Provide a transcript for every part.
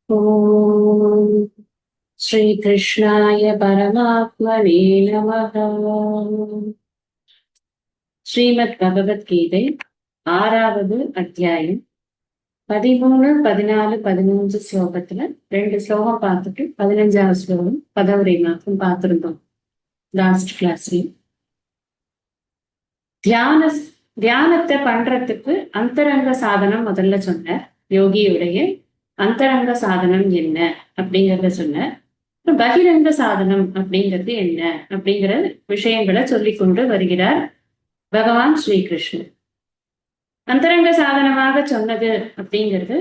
ஓம் ஸ்ரீ கிருஷ்ணாய பரமாத்மனே நமஹ. ஸ்ரீமத் பகவத்கீதை 6வது அத்தியாயம் 13, 14, 15 ஸ்லோகத்துல 2 ஸ்லோகம் பார்த்துட்டு 15வது ஸ்லோகம் பதவுரை மாத்திரம் பார்த்திருந்தோம் லாஸ்ட் கிளாஸ்ல. தியானத்தை பண்றதுக்கு அந்தரங்க சாதனம் முதல்ல சொன்னார். யோகியுடைய அந்தரங்க சாதனம் என்ன அப்படிங்கறத சொன்னார். பகிரங்க சாதனம் அப்படிங்கிறது என்ன அப்படிங்கிற விஷயங்களை சொல்லிக் கொண்டு வருகிறார் பகவான் ஸ்ரீகிருஷ்ணன். அந்தரங்க சாதனமாக சொன்னது அப்படிங்கிறது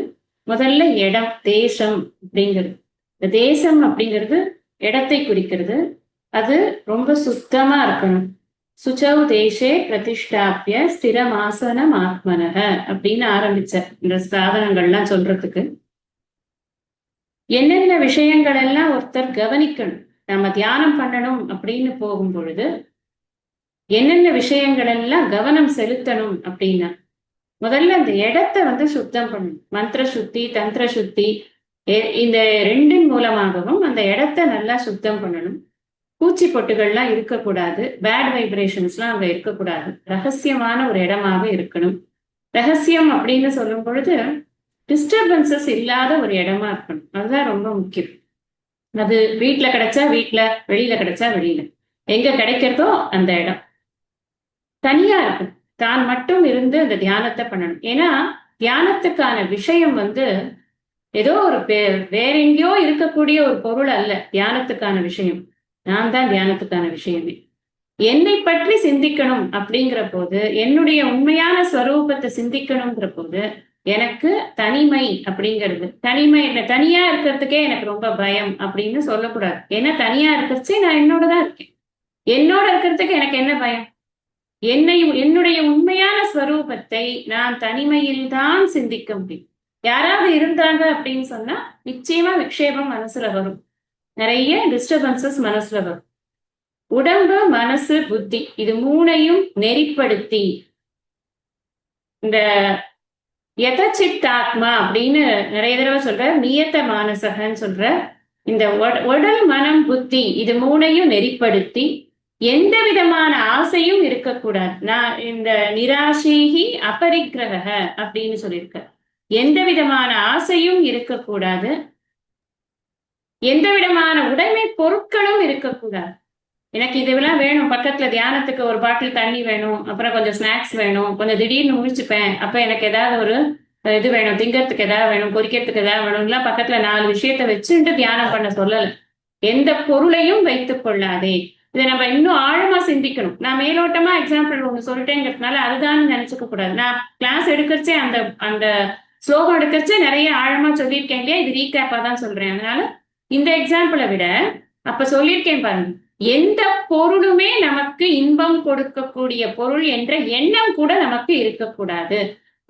முதல்ல இடம், தேசம் அப்படிங்கிறது. இந்த தேசம் அப்படிங்கிறது இடத்தை குறிக்கிறது. அது ரொம்ப சுத்தமா இருக்கணும். சுச்சௌ தேசே பிரதிஷ்டாப்பிய ஸ்திரமாசனம் ஆத்மனக அப்படின்னு ஆரம்பிச்ச இந்த சாதனங்கள்லாம் சொல்றதுக்கு என்னென்ன விஷயங்கள் எல்லாம் ஒருத்தர் கவனிக்கணும். நம்ம தியானம் பண்ணணும் அப்படின்னு போகும் பொழுது என்னென்ன விஷயங்கள் எல்லாம் கவனம் செலுத்தணும் அப்படின்னா, முதல்ல அந்த இடத்தை சுத்தம் பண்ணணும். மந்திர சுத்தி, தந்திர சுத்தி, இந்த ரெண்டின் மூலமாகவும் அந்த இடத்தை நல்லா சுத்தம் பண்ணணும். பூச்சி பொட்டுகள்லாம் இருக்கக்கூடாது. பேட் வைப்ரேஷன்ஸ்லாம் அங்க இருக்கக்கூடாது. ரகசியமான ஒரு இடமாக இருக்கணும். ரகசியம் அப்படின்னு சொல்லும் பொழுது டிஸ்டர்பன்சஸ் இல்லாத ஒரு இடமா இருக்கணும். அதுதான் ரொம்ப முக்கியம். அது வீட்டுல கிடைச்சா வீட்டுல, வெளியில கிடைச்சா வெளியில, எங்க கிடைக்கிறதோ அந்த இடம் தனியா இருக்கும். தான் மட்டும் இருந்து அந்த தியானத்தை பண்ணணும். ஏன்னா தியானத்துக்கான விஷயம் ஏதோ ஒரு வேற எங்கேயோ இருக்கக்கூடிய ஒரு பொருள் அல்ல. தியானத்துக்கான விஷயம் நான் தான். தியானத்துக்கான விஷயமே என்னை பற்றி சிந்திக்கணும் அப்படிங்கிற போது, என்னுடைய உண்மையான ஸ்வரூபத்தை சிந்திக்கணுங்கிற போது எனக்கு தனிமை அப்படிங்கிறது, தனிமை என்ன, தனியா இருக்கிறதுக்கே எனக்கு ரொம்ப பயம் அப்படின்னு சொல்லக்கூடாது. ஏன்னா தனியா இருக்கிறச்சே நான் என்னோடதான் இருக்கேன். என்னோட இருக்கிறதுக்கு எனக்கு என்ன பயம்? என்னுடைய உண்மையான ஸ்வரூபத்தை நான் தனிமையில் தான் சிந்திக்க முடியும். யாராவது இருந்தாங்க அப்படின்னு சொன்னா நிச்சயமா விக்ஷேபம் மனசுல வரும். நிறைய டிஸ்டர்பன்சஸ் மனசுல வரும். உடம்பு, மனசு, புத்தி இது மூணையும் நெறிப்படுத்தி இந்த யதச்சித்தாத்மா அப்படின்னு நிறைய தடவை சொல்ற, நியத்த மானசகன்னு சொல்ற, இந்த உடல், மனம், புத்தி இது மூணையும் நெறிப்படுத்தி எந்த விதமான ஆசையும் இருக்கக்கூடாது. நான் இந்த நிராசேகி அபரிக்கிரக அப்படின்னு சொல்லியிருக்க. எந்த விதமான ஆசையும் இருக்கக்கூடாது. எந்த விதமான உடைமை பொருட்களும் இருக்கக்கூடாது. எனக்கு இதெல்லாம் வேணும், பக்கத்துல தியானத்துக்கு ஒரு பாட்டில் தண்ணி வேணும், அப்புறம் கொஞ்சம் ஸ்நாக்ஸ் வேணும், கொஞ்சம் திடீர்னு முழிச்சுப்பேன், அப்ப எனக்கு ஏதாவது ஒரு இது வேணும், திங்கறதுக்கு ஏதாவது வேணும், பொறிக்கிறதுக்கு ஏதாவது வேணும்லாம் பக்கத்துல 4 விஷயத்த வச்சுட்டு தியானம் பண்ண சொல்லல. எந்த பொருளையும் வைத்துக் கொள்ளாதே. இதை நம்ம இன்னும் ஆழமா சிந்திக்கணும். நான் மேலோட்டமா எக்ஸாம்பிள் ஒண்ணு சொல்லிட்டேங்கிறதுனால அதுதான் நினைச்சுக்க கூடாது. நான் கிளாஸ் எடுக்கிறச்சே அந்த அந்த ஸ்லோகம் எடுக்கிறச்சே நிறைய ஆழமா சொல்லியிருக்கேன் இல்லையா? இது ரீகேப்பா தான் சொல்றேன். அதனால இந்த எக்ஸாம்பிளை விட அப்ப சொல்லியிருக்கேன் பாருங்க, எந்த பொருளுமே நமக்கு இன்பம் கொடுக்கக்கூடிய பொருள் என்ற எண்ணம் கூட நமக்கு இருக்கக்கூடாது.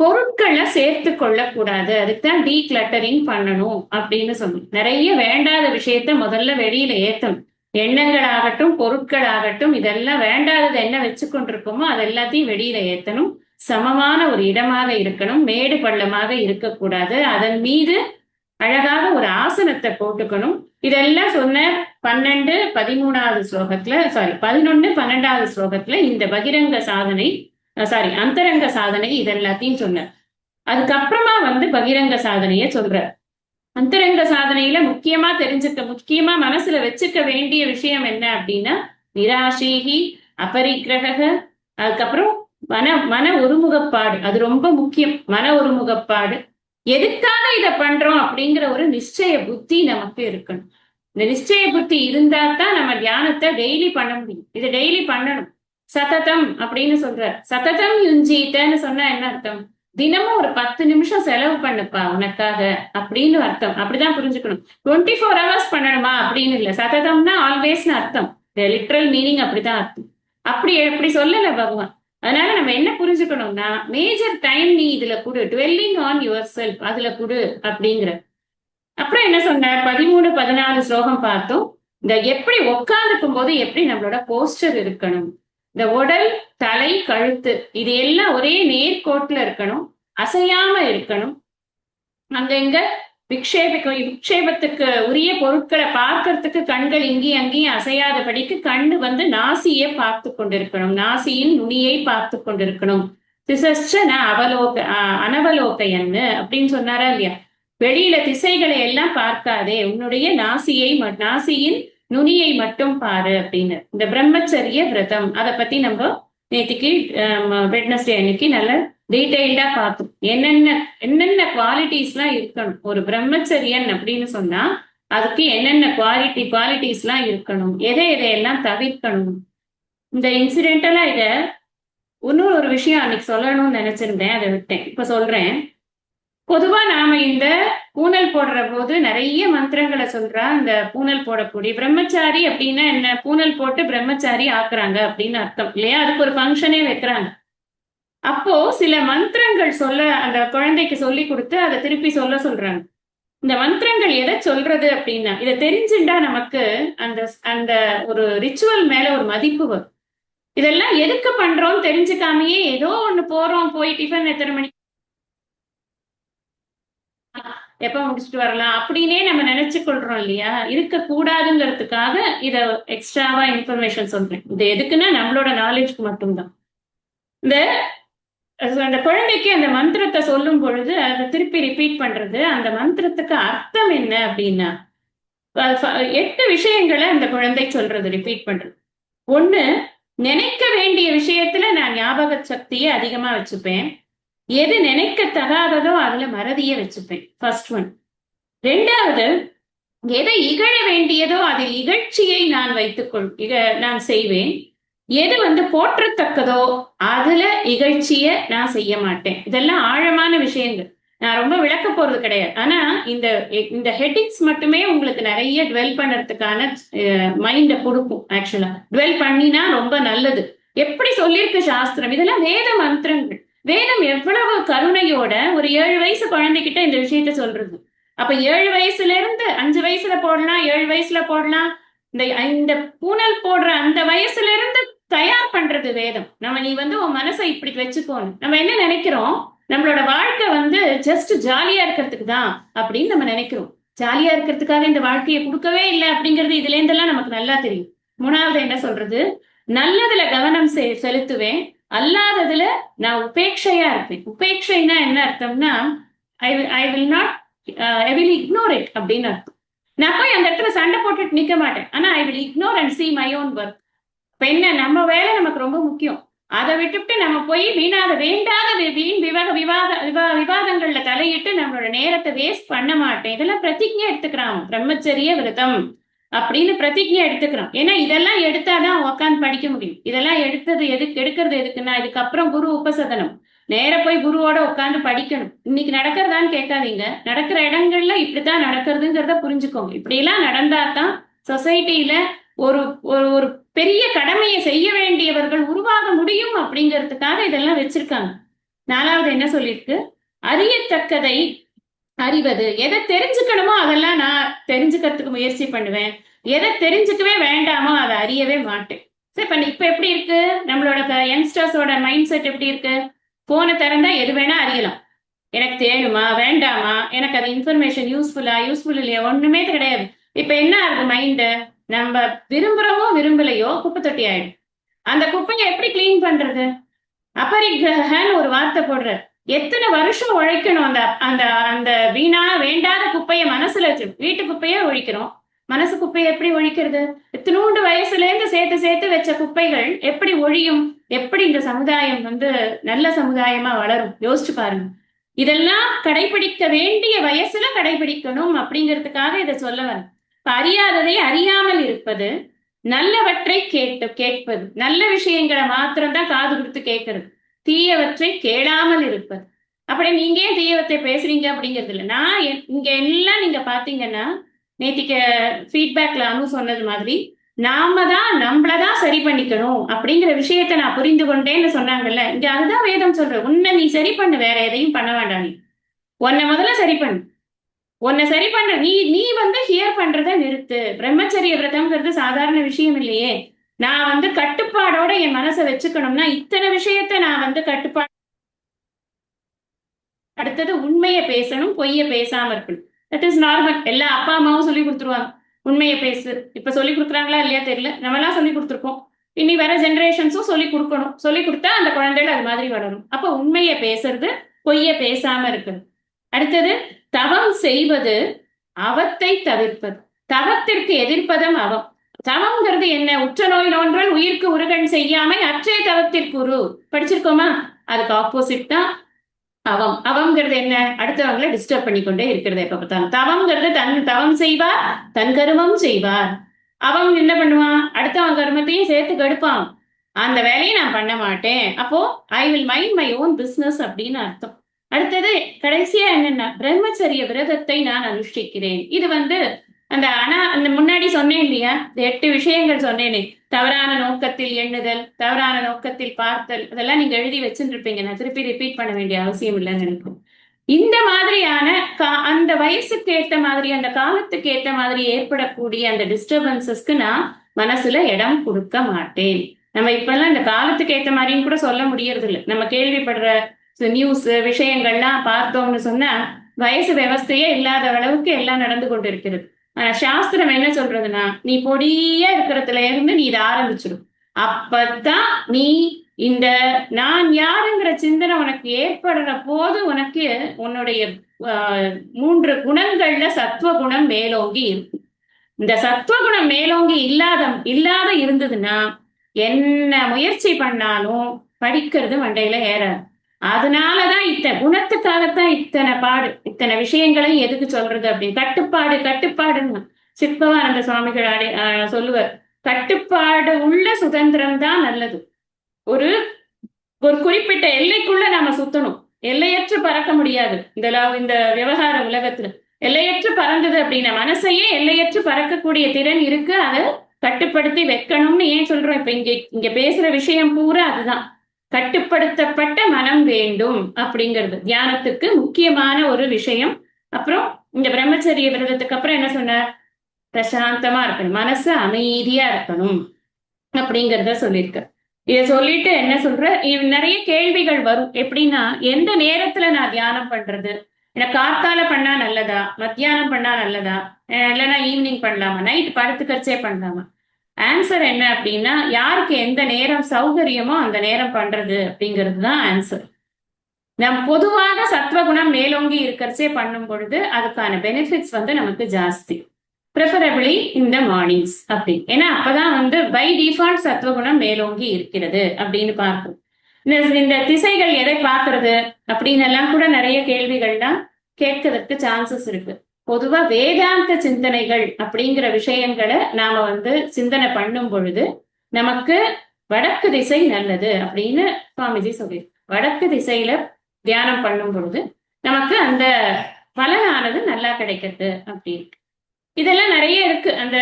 பொருட்களை சேர்த்து கொள்ளக்கூடாது. அதுக்குதான் டீக்ளட்டரிங் பண்ணணும் அப்படின்னு சொல்லணும். நிறைய வேண்டாத விஷயத்த முதல்ல வெளியில ஏத்தணும். எண்ணங்கள் ஆகட்டும், பொருட்கள் ஆகட்டும், இதெல்லாம் வேண்டாதது என்ன வச்சு கொண்டிருக்கோமோ அது எல்லாத்தையும் வெளியில ஏத்தணும். சமமான ஒரு இடமாக இருக்கணும். மேடு பள்ளமாக இருக்கக்கூடாது. அதன் மீது அழகாக ஒரு ஆசனத்தை போட்டுக்கணும். இதெல்லாம் சொன்ன 12, 13வது ஸ்லோகத்துல, 11, 12வது ஸ்லோகத்துல இந்த பகிரங்க சாதனை, அந்தரங்க சாதனை இதெல்லாத்தையும் சொன்னார். அதுக்கப்புறமா பகிரங்க சாதனைய சொல்ற. அந்தரங்க சாதனையில முக்கியமா மனசுல வச்சுக்க வேண்டிய விஷயம் என்ன அப்படின்னா, நிராசேகி அபரிக்கிரக, அதுக்கப்புறம் மன ஒருமுகப்பாடு. அது ரொம்ப முக்கியம். மன ஒருமுகப்பாடு. எதுக்காக இதை பண்றோம் அப்படிங்கிற ஒரு நிச்சய புத்தி நமக்கு இருக்கணும். இந்த நிச்சய புத்தி இருந்தா தான் நம்ம தியானத்தை டெய்லி பண்ண முடியும். இதை டெய்லி பண்ணணும். சததம் அப்படின்னு சொல்ற. சததம் யுஞ்சீத்தன்னு சொன்னா என்ன அர்த்தம்? தினமும் ஒரு 10 நிமிஷம் செலவு பண்ணுப்பா உனக்காக அப்படின்னு அர்த்தம். அப்படிதான் புரிஞ்சுக்கணும். 24 hours பண்ணணுமா அப்படின்னு இல்ல. சததம்னா ஆல்வேஸ்னு அர்த்தம். லிட்ரல் மீனிங் அப்படிதான் அர்த்தம். அப்படி சொல்லல பகவான். அதனால நம்ம என்ன புரிஞ்சுக்கணும்னா, மேஜர் டைம் நீ இதுல கொடு, டுவெல்லிங் ஆன் யுவர் செல்ஃப் அதுல கொடு அப்படிங்கிற. அப்புறம் என்ன சொன்னார்? 13, 14 ஸ்லோகம் பார்த்தோம். இந்த எப்படி உட்கார்ந்துக்கும் போது எப்படி நம்மளோட போஸ்டர் இருக்கணும். இந்த உடல், தலை, கழுத்து இது எல்லாம் ஒரே நேர்கோட்டுல இருக்கணும். அசையாம இருக்கணும். அங்க இங்க விக்ஷேபத்துக்கு உரிய பொருட்களை பார்க்கறதுக்கு கண்கள் இங்கேயும் அங்கேயும் அசையாதபடிக்கு கண்ணு வந்து நாசியை பார்த்து கொண்டிருக்கணும், நாசியின் நுனியை பார்த்து கொண்டிருக்கணும். திசஸ்ச அனவலோகையன்னு அப்படின்னு சொன்னாரா இல்லையா? வெளியில திசைகளை எல்லாம் பார்க்காதே, உன்னுடைய நாசியின் நுனியை மட்டும் பாரு அப்படின்னு. இந்த பிரம்மச்சரிய விரதம் அதை பத்தி நம்ம நேற்றுக்கு வெட்னஸ்டே அன்னைக்கு நல்ல டீடைல்டா பார்த்தோம். என்னென்ன குவாலிட்டிஸ் எல்லாம் இருக்கணும் ஒரு பிரம்மச்சரியன் அப்படின்னு சொன்னா, அதுக்கு என்னென்ன குவாலிட்டிஸ் எல்லாம் இருக்கணும், எதையெல்லாம் தவிர்க்கணும். இந்த இன்சிடென்டலா இன்னொரு விஷயம் அன்னைக்கு சொல்லணும்னு நினைச்சிருந்தேன், அதை விட்டேன், இப்ப சொல்றேன். பொதுவா நாம இந்த பூனல் போடுற போது நிறைய மந்திரங்களை சொல்றா. இந்த பூனல் போடக்கூடிய பிரம்மச்சாரி அப்படின்னா என்ன, பூனல் போட்டு பிரம்மச்சாரி ஆக்குறாங்க அப்படின்னு அர்த்தம் இல்லையா? அதுக்கு ஒரு ஃபங்க்ஷனே வைக்கிறாங்க. அப்போ சில மந்திரங்கள் சொல்ல அந்த குழந்தைக்கு சொல்லி கொடுத்து அதை திருப்பி சொல்றாங்க. இந்த மந்திரங்கள் எதை சொல்றது அப்படின்னா, இதை தெரிஞ்சுட்டா நமக்கு அந்த அந்த ஒரு ரிச்சுவல் மேல ஒரு மதிப்பு வரும். இதெல்லாம் எதுக்கு பண்றோம் தெரிஞ்சுக்காமையே ஏதோ ஒண்ணு போறோம், போய் டிஃபன் எத்தனை மணிக்கு எப்ப முடிச்சுட்டு வரலாம் அப்படின்னே நம்ம நினைச்சு கொள்றோம் இல்லையா? இருக்கக்கூடாதுங்கிறதுக்காக இத எக்ஸ்ட்ராவா இன்ஃபர்மேஷன் சொல்றேன். இது எதுக்குன்னா நம்மளோட நாலேஜ்க்கு மட்டும்தான். அந்த குழந்தைக்கு அந்த மந்திரத்தை சொல்லும் பொழுது அதை திருப்பி ரிப்பீட் பண்றது, அந்த மந்திரத்துக்கு அர்த்தம் என்ன அப்படின்னா 8 விஷயங்களை அந்த குழந்தை சொல்றது, ரிப்பீட் பண்றது. ஒண்ணு, நினைக்க வேண்டிய விஷயத்துல நான் ஞாபக சக்தியை அதிகமா வச்சுப்பேன், எது நினைக்க தகாததோ அதுல மறதிய வச்சுப்பேன், ஃபர்ஸ்ட் ஒன். ரெண்டாவது, எதை இகழ வேண்டியதோ அதில் இகழ்ச்சியை நான் செய்வேன், எது வந்து போற்றத்தக்கதோ அதுல இகழ்ச்சிய நான் செய்ய மாட்டேன். இதெல்லாம் ஆழமான விஷயங்கள், நான் ரொம்ப விளக்க போறது கிடையாது. ஆனா இந்த ஹெட்டிங்ஸ் மட்டுமே உங்களுக்கு நிறைய டுவெல் பண்றதுக்கான மைண்ட கொடுக்கும். ஆக்சுவலா டுவெல் பண்ணினா ரொம்ப நல்லது. எப்படி சொல்லியிருக்கு சாஸ்திரம், இதெல்லாம் வேத மந்திரங்கள். வேதம் எவ்வளவு கருணையோட ஒரு 7 வயசு குழந்தைகிட்ட இந்த விஷயத்த சொல்றது. அப்ப 7 வயசுல இருந்து 5 வயசுல போடலாம், 7 வயசுல போடலாம். இந்த பூனல் போடுற அந்த வயசுல இருந்து தயார் பண்றது வேதம். நீ வந்து உன் மனசை இப்படி வச்சுக்கோன்னு. நம்ம என்ன நினைக்கிறோம், நம்மளோட வாழ்க்கை வந்து ஜஸ்ட் ஜாலியா இருக்கிறதுக்கு தான் அப்படின்னு நம்ம நினைக்கிறோம். ஜாலியா இருக்கிறதுக்காக இந்த வாழ்க்கையை கொடுக்கவே இல்லை அப்படிங்கிறது இதுல இருந்தெல்லாம் நமக்கு நல்லா தெரியும். மூணாவது என்ன சொல்றது, நல்லதுல கவனம் செலுத்துவேன், அல்லாததுல நான் உபேட்சையா இருப்பேன். உபேட்சைனா என்ன அர்த்தம்னா, ஐ வில் இக்னோர் இட் அப்படின்னு அர்த்தம். நான் போய் அந்த இடத்துல சண்டை போட்டுட்டு நிக்க மாட்டேன், ஆனா I will ignore and see my own work. இப்ப என்ன, நம்ம வேலை நமக்கு ரொம்ப முக்கியம், அதை விட்டுவிட்டு நம்ம போய் வேண்டாத விவாதங்கள்ல தலையிட்டு நம்மளோட நேரத்தை வேஸ்ட் பண்ண மாட்டேன். இதெல்லாம் பிரதிஜை எடுத்துக்கிறான், பிரம்மச்சரிய விரதம் அப்படின்னு பிரதிஜை எடுத்துக்கிறோம். ஏன்னா இதெல்லாம் எடுத்தாதான் உட்காந்து படிக்க முடியும். இதெல்லாம் எடுக்கிறது எதுக்குன்னா, இதுக்கப்புறம் குரு உபசதனம், நேர போய் குருவோட உட்காந்து படிக்கணும். இன்னைக்கு நடக்கிறதான்னு கேட்காதீங்க, நடக்கிற இடங்கள்ல இப்படித்தான் நடக்கிறதுங்கிறத புரிஞ்சுக்கோங்க. இப்படி எல்லாம் நடந்தாதான் சொசைட்டில ஒரு ஒரு பெரிய கடமையை செய்ய வேண்டியவர்கள் உருவாக முடியும் அப்படிங்கிறதுக்காக இதெல்லாம் வச்சிருக்காங்க. 4வது என்ன சொல்லியிருக்கு, அறியத்தக்கதை அறிவது. எதை தெரிஞ்சுக்கணுமோ அதெல்லாம் நான் தெரிஞ்சுக்கிறதுக்கு முயற்சி பண்ணுவேன், எதை தெரிஞ்சுக்கவே வேண்டாமோ அதை அறியவே மாட்டேன். சரி, இப்ப எப்படி இருக்கு நம்மளோட யங்ஸ்டர்ஸோட மைண்ட் செட் எப்படி இருக்கு, போனை திறந்தா எது வேணா அறியலாம். எனக்கு தேணுமா வேண்டாமா, எனக்கு அது இன்ஃபர்மேஷன் யூஸ்ஃபுல் இல்லையா, ஒண்ணுமே கிடையாது. இப்ப என்ன ஆகுது மைண்டு, நம்ம விரும்புறோமோ விரும்பலையோ குப்பை தொட்டி ஆயிடும். அந்த குப்பையை எப்படி கிளீன் பண்றது, அபரிகிரகன்னு ஒரு வார்த்தை போடுறாரு. எத்தனை வருஷம் உழைக்கணும் அந்த அந்த அந்த வீணா வேண்டாத குப்பையை மனசுல வச்சு. வீட்டு குப்பையே ஒழிக்கிறோம், மனசு குப்பையை எப்படி ஒழிக்கிறது? இத்தினூண்டு வயசுல இருந்து சேர்த்து வச்ச குப்பைகள் எப்படி ஒழியும்? எப்படி இந்த சமுதாயம் வந்து நல்ல சமுதாயமா வளரும்? யோசிச்சு பாருங்க. இதெல்லாம் கடைபிடிக்க வேண்டிய வயசுல கடைபிடிக்கணும் அப்படிங்கிறதுக்காக இதை சொல்ல வரேன். அறியாததை அறியாமல் இருப்பது, நல்லவற்றை கேட்பது, நல்ல விஷயங்களை மாத்திரம்தான் காது கொடுத்து கேட்கறது, தீயவற்றை கேளாமல் இருப்பது. அப்படி நீங்க ஏன் தீயவற்றை பேசுறீங்க அப்படிங்கிறது இல்லை. நான் இங்க எல்லாம் நீங்க பாத்தீங்கன்னா, நேத்திக்கு ஃபீட்பேக்ல அனு சொன்னது மாதிரி நாம தான் நம்மளதான் சரி பண்ணிக்கணும் அப்படிங்கிற விஷயத்த நான் புரிந்து கொண்டேன்னு சொன்னாங்கல்ல, இங்க அதுதான் வேதம் சொல்ற. உன்னை நீ சரி பண்ணு, வேற எதையும் பண்ண வேண்டாம். நீ உன்னை முதல்ல சரி பண்ணு, உன்னை சரி பண்ற நீ வந்து ஹியர் பண்றத நிறுத்து. பிரம்மச்சரிய விரதம்ங்கிறது சாதாரண விஷயம் இல்லையே. நான் வந்து கட்டுப்பாடோட என் மனசை வச்சுக்கணும்னா இத்தனை விஷயத்த நான் வந்து கட்டுப்பாடு. அடுத்தது உண்மையை பேசணும், பொய்ய பேசாம இருக்கணும். That is normal. எல்லா அப்பா அம்மாவும் சொல்லி கொடுத்துருவாங்க, உண்மையை பேசு. இப்ப சொல்லி கொடுக்குறாங்களா இல்லையா தெரியல, நம்மளாம் சொல்லி கொடுத்துருக்கோம். இனி வர ஜெனரேஷன்ஸும் சொல்லி கொடுக்கணும். சொல்லி கொடுத்தா அந்த குழந்தைகள் அது மாதிரி வளரும். அப்ப உண்மையை பேசுறது, பொய்ய பேசாம இருக்குது. அடுத்தது தவம் செய்வது, அவத்தை தவிர்ப்பது. தவத்திற்கு எதிர்ப்பதும் அவம். தவம்ங்கிறது என்ன? உற்ற நோய் நோன்றல் உயிர்க்கு உருகன் செய்யாமை அற்றை தவத்திற்கு உரு. படிச்சிருக்கோமா? அதுக்கு ஆப்போசிட் தான் அவம். அவம்ங்கிறது என்ன? அடுத்தவங்களை டிஸ்டர்ப் பண்ணிக்கொண்டே இருக்கிறது எப்ப பார்த்தாலும். தவம்ங்கிறது தவம் செய்வார், தன் கருமம் செய்வார். அவன் என்ன பண்ணுவான்? அடுத்தவன் கர்மத்தையும் சேர்த்து கெடுப்பான். அந்த வேலையை நான் பண்ண மாட்டேன், அப்போ I will mind my own business அப்படின்னு அர்த்தம். அடுத்தது கடைசியா என்னன்னா, பிரம்மச்சரிய விரதத்தை நான் அனுஷ்டிக்கிறேன். இது அந்த முன்னாடி சொன்னேன் இல்லையா, 8 விஷயங்கள் சொன்னேனே. தவறான நோக்கத்தில் எண்ணுதல், தவறான நோக்கத்தில் பார்த்தல், அதெல்லாம் நீங்க எழுதி வச்சுட்டு இருப்பீங்க. நான் திருப்பி ரிப்பீட் பண்ண வேண்டிய அவசியம் இல்லைன்னு நினைக்கிறேன். இந்த மாதிரியான அந்த வயசுக்கு ஏத்த மாதிரி, அந்த காலத்துக்கு ஏத்த மாதிரி ஏற்படக்கூடிய அந்த டிஸ்டர்பன்சஸ்க்கு நான் மனசுல இடம் கொடுக்க மாட்டேன். நம்ம இப்பெல்லாம் இந்த காலத்துக்கு ஏத்த மாதிரின்னு கூட சொல்ல முடியறது இல்லை. நம்ம கேள்விப்படுற நியூஸ் விஷயங்கள்லாம் பார்த்தோம்னு சொன்னா வயசு விவஸ்தையே இல்லாத அளவுக்கு எல்லாம் நடந்து கொண்டு இருக்கிறது. சாஸ்திரம் என்ன சொல்றதுன்னா, நீ பொடியா இருக்கிறதுல இருந்து நீ இதை ஆரம்பிச்சிடும். அப்பதான் நீ இந்த நான் யாருங்கிற சிந்தனை உனக்கு ஏற்படுற போது உனக்கு உன்னுடைய 3 குணங்கள்ல சத்துவ குணம் மேலோங்கி இருக்கும். இந்த சத்துவ குணம் மேலோங்கி இல்லாத இருந்ததுன்னா என்ன முயற்சி பண்ணாலும் படிக்கிறது மண்டையில ஏறாது. அதனாலதான் குணத்துக்காகத்தான் இத்தனை பாடு, இத்தனை விஷயங்களையும் எதுக்கு சொல்றது அப்படின்னு. கட்டுப்பாடுன்னு சித்பவானந்த சுவாமிகள் சொல்லுவார், கட்டுப்பாடு உள்ள சுதந்திரம் தான் நல்லது. ஒரு குறிப்பிட்ட எல்லைக்குள்ள நாம சுத்தணும். எல்லையற்று பறக்க முடியாது. இந்த விவகார உலகத்துல எல்லையற்று பறந்தது அப்படின்னா, மனசையே எல்லையற்று பறக்கக்கூடிய திறன் இருக்கு. அதை கட்டுப்படுத்தி வைக்கணும்னு ஏன் சொல்றோம்? இப்ப இங்க பேசுற விஷயம் பூரா அதுதான். கட்டுப்படுத்தப்பட்ட மனம் வேண்டும் அப்படிங்கிறது தியானத்துக்கு முக்கியமான ஒரு விஷயம். அப்புறம் இந்த பிரம்மச்சரிய விரதத்துக்கு அப்புறம் என்ன சொன்னார்? பிரசாந்தமா இருக்கணும், மனசு அமைதியா இருக்கணும் அப்படிங்கிறத சொல்லியிருக்க. இதை சொல்லிட்டு என்ன சொல்ற, நிறைய கேள்விகள் வரும். எப்படின்னா, எந்த நேரத்துல நான் தியானம் பண்றது? எனக்கு காத்தால பண்ணா நல்லதா, மத்தியானம் பண்ணா நல்லதா, இல்லைன்னா ஈவினிங் பண்ணலாமா, நைட் படுத்துக்கச்சே பண்ணலாமா? ஆன்சர் என்ன அப்படின்னா, யாருக்கு எந்த நேரம் சௌகரியமோ அந்த நேரம் பண்றது அப்படிங்கிறது தான் ஆன்சர். நம் பொதுவாக சத்வகுணம் மேலோங்கி இருக்கிறச்சே பண்ணும் பொழுது அதுக்கான பெனிஃபிட்ஸ் நமக்கு ஜாஸ்தி. ப்ரிஃபரபிளி இந்த மார்னிங்ஸ் அப்படி. ஏன்னா அப்பதான் பை டிஃபால்ட் சத்வகுணம் மேலோங்கி இருக்கிறது அப்படின்னு பார்க்கும். இந்த திசைகள் எதை பார்க்கறது அப்படின்னு எல்லாம் கூட நிறைய கேள்விகள்லாம் கேட்கறதுக்கு சான்சஸ் இருக்கு. பொதுவா வேதாந்த சிந்தனைகள் அப்படிங்கிற விஷயங்களை நாம சிந்தனை பண்ணும் பொழுது நமக்கு வடக்கு திசை நல்லது அப்படின்னு சுவாமிஜி சொல்லி, வடக்கு திசையில தியானம் பண்ணும் பொழுது நமக்கு அந்த பலனானது நல்லா கிடைக்கிறது அப்படின்னு. இதெல்லாம் நிறைய இருக்கு. அந்த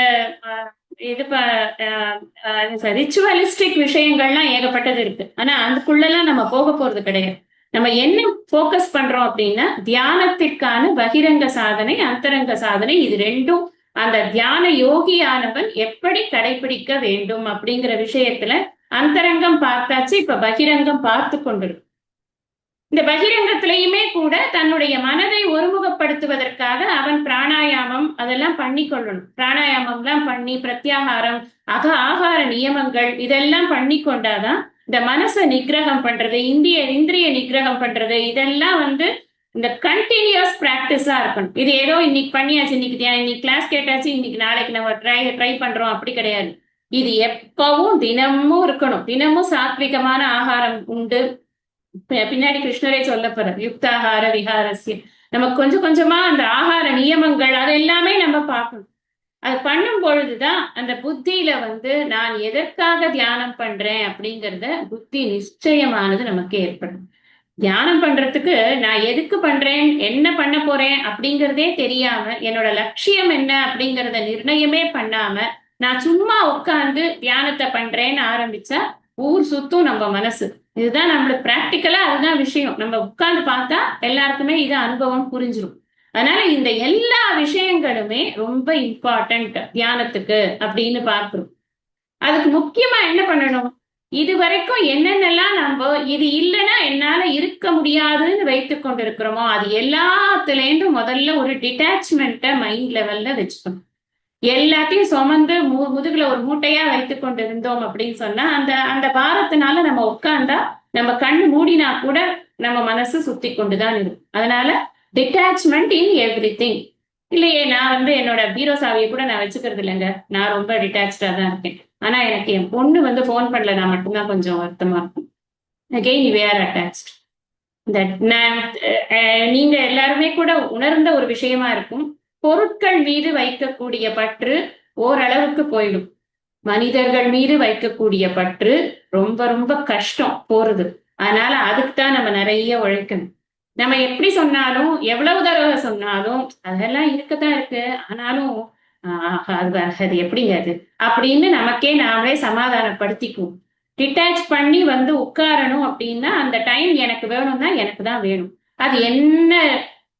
ரிச்சுவலிஸ்டிக் விஷயங்கள்லாம் ஏகப்பட்டது இருக்கு. ஆனா அதுக்குள்ளெல்லாம் நம்ம போக போறது கிடையாது. நம்ம என்ன போக்கஸ் பண்றோம் அப்படின்னா, தியானத்திற்கான பகிரங்க சாதனை, அந்தரங்க சாதனை, இது ரெண்டும் அந்த தியான யோகியானவன் எப்படி கடைபிடிக்க வேண்டும் அப்படிங்கிற விஷயத்துல அந்தரங்கம் பார்த்தாச்சு. இப்ப பகிரங்கம் பார்த்து கொண்டிருக்கு. இந்த பகிரங்கத்திலையுமே கூட தன்னுடைய மனதை ஒருமுகப்படுத்துவதற்காக அவன் பிராணாயாமம் அதெல்லாம் பண்ணி கொள்ளணும். பிராணாயாமம் எல்லாம் பண்ணி, பிரத்யாகாரம், ஆகார நியமங்கள் இதெல்லாம் பண்ணி கொண்டாதான் இந்த மனசை நிகிரகம் பண்றது, இந்திரிய நிகிரகம் பண்றது, இதெல்லாம் இந்த கண்டினியூஸ் பிராக்டிஸா இருக்கணும். இது ஏதோ இன்னைக்கு பண்ணியாச்சு, இன்னைக்கு கிளாஸ் கேட்டாச்சு, இன்னைக்கு நாளைக்கு நம்ம ட்ரை பண்றோம் அப்படி கிடையாது. இது எப்பவும் தினமும் இருக்கணும். தினமும் சாத்விகமான ஆகாரம் உண்டு. பின்னாடி கிருஷ்ணரே சொல்ல போற யுக்தாகார விஹாரஸ்ய. நமக்கு கொஞ்சம் கொஞ்சமா அந்த ஆகார நியமங்கள் அது எல்லாமே நம்ம பார்க்கணும். அது பண்ணும் பொழுதுதான் அந்த புத்தியில நான் எதற்காக தியானம் பண்றேன் அப்படிங்கிறத புத்தி நிச்சயமானது நமக்கு ஏற்படும். தியானம் பண்றதுக்கு நான் எதுக்கு பண்றேன், என்ன பண்ண போறேன் அப்படிங்கிறதே தெரியாம, என்னோட லட்சியம் என்ன அப்படிங்கிறத நிர்ணயமே பண்ணாம நான் சும்மா உட்கார்ந்து தியானத்தை பண்றேன்னு ஆரம்பிச்சா ஊர் சுத்தும் நம்ம மனசு. இதுதான் நம்மளுக்கு பிராக்டிக்கலா அதுதான் விஷயம். நம்ம உட்கார்ந்து பார்த்தா எல்லாருக்குமே இது அனுபவம் புரிஞ்சிடும். அதனால இந்த எல்லா விஷயங்களுமே ரொம்ப இம்பார்ட்டன்ட் தியானத்துக்கு அப்படின்னு பார்க்கிறோம். அதுக்கு முக்கியமா என்ன பண்ணணும்? இது வரைக்கும் என்னென்னலாம் நம்ம இது இல்லைன்னா என்னால இருக்க முடியாதுன்னு வைத்து கொண்டிருக்கிறோமோ அது எல்லாத்துலேருந்தும் முதல்ல ஒரு டிட்டாச்மெண்ட்டை மைண்ட் லெவல்ல வச்சுக்கணும். எல்லாத்தையும் சுமந்து முதுகுல ஒரு மூட்டையா வைத்து கொண்டு இருந்தோம் அப்படின்னு சொன்னா அந்த அந்த பாரத்தினால நம்ம உட்கார்ந்தா நம்ம கண்ணு மூடினா கூட நம்ம மனசு சுத்தி கொண்டுதான் இருக்கும். அதனால டிட்டாச்மெண்ட் இன் எவ்ரி திங். இல்லையே நான் வந்து என்னோட பீரோ சாவியை கூட நான் வச்சுக்கிறது இல்லைங்க, நான் ரொம்ப டிட்டாச்சா தான் இருக்கேன். ஆனா எனக்கு என் பொண்ணு வந்து போன் பண்ணல நான் மட்டும்தான் கொஞ்சம் வருத்தமா இருக்கும். Again we are attached. நீங்க எல்லாருமே கூட உணர்ந்த ஒரு விஷயமா இருக்கும். பொருட்கள் மீது வைக்கக்கூடிய பற்று ஓரளவுக்கு போயிடும். மனிதர்கள் மீது வைக்கக்கூடிய பற்று ரொம்ப ரொம்ப கஷ்டம் போறது. அதனால அதுக்கு தான் நம்ம நிறைய உழைக்கணும். நம்ம எப்படி சொன்னாலும் எவ்வளவு தடவை சொன்னாலும் அதெல்லாம் இருக்கத்தான் இருக்கு, ஆனாலும் அது எப்படிங்க அது அப்படின்னு நமக்கே நாமளே சமாதானப்படுத்திக்குவோம். டிட்டாச் பண்ணி வந்து உட்காரணும் அப்படின்னா அந்த டைம் எனக்கு வேணும்னா எனக்கு தான் வேணும். அது என்ன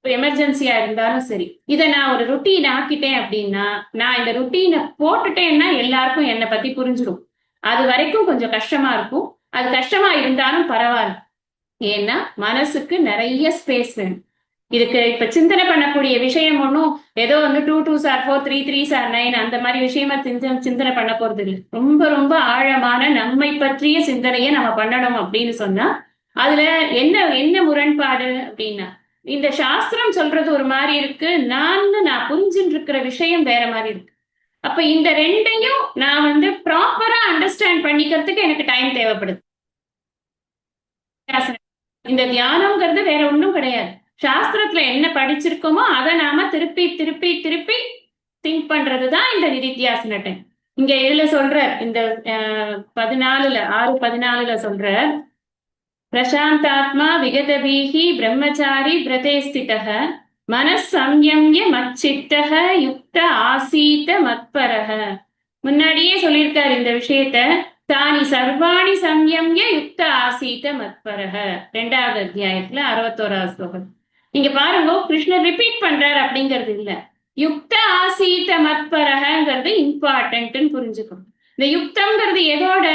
எமர்ஜென்சியா இருந்தாலும் சரி. இதை நான் ஒரு ருட்டீன் ஆக்கிட்டேன் அப்படின்னா நான் இந்த ருட்டீனை போட்டுட்டேன்னா எல்லாருக்கும் என்னை பத்தி புரிஞ்சிடும். அது வரைக்கும் கொஞ்சம் கஷ்டமா இருக்கும். அது கஷ்டமா இருந்தாலும் பரவாயில்ல. ஏன்னா மனசுக்கு நிறைய ஸ்பேஸ் வேணும். இதுக்கு இப்ப சிந்தனை பண்ணக்கூடிய விஷயம் ஒன்றும் ஏதோ வந்து 2 2s are 4 3 3s are 9 அந்த மாதிரி விஷயமா சிந்தனை பண்ண போறது இல்லை. ரொம்ப ரொம்ப ஆழமான நம்மை பற்றிய சிந்தனையை நம்ம பண்ணணும் அப்படின்னு சொன்னா அதுல என்ன என்ன முரண்பாடு அப்படின்னா இந்த சாஸ்திரம் சொல்றது ஒரு மாதிரி இருக்கு, நான் புரிஞ்சுட்டு இருக்கிற விஷயம் வேற மாதிரி இருக்கு. அப்ப இந்த ரெண்டையும் நான் வந்து ப்ராப்பரா அண்டர்ஸ்டாண்ட் பண்ணிக்கிறதுக்கு எனக்கு டைம் தேவைப்படுது. இந்த தியானம்ங்கிறது வேற ஒண்ணும் கிடையாது. சாஸ்திரத்துல என்ன படிச்சிருக்கோமோ அதை நாம திருப்பி திருப்பி திருப்பி திங்க் பண்றதுதான் இந்த நிதித்தியாசன டைம். இங்க இதுல சொல்ற இந்த 6:14 சொல்ற பிரசாந்தாத்மா விகதபீஹி பிரம்மச்சாரி பிரதே ஸ்திதஹ மனசம்யம்ய மச்சித்தஹ யுக்த ஆசீத மத்பரஹ. முன்னாடியே சொல்லியிருக்காரு இந்த விஷயத்த. தானி சர்வாணி சம்யம்ய யுக்த ஆசீத மத்பரஹ 2வது அத்தியாயத்துல 61வது ஸ்லோகம். நீங்க பாருங்க, கிருஷ்ணர் ரிப்பீட் பண்றாரு அப்படிங்கிறது இல்ல, யுக்த ஆசீத மத்பரஹங்கிறது இம்பார்ட்டன்ட்னு புரிஞ்சுக்கணும். இந்த யுக்தம்ங்கிறது எதோட,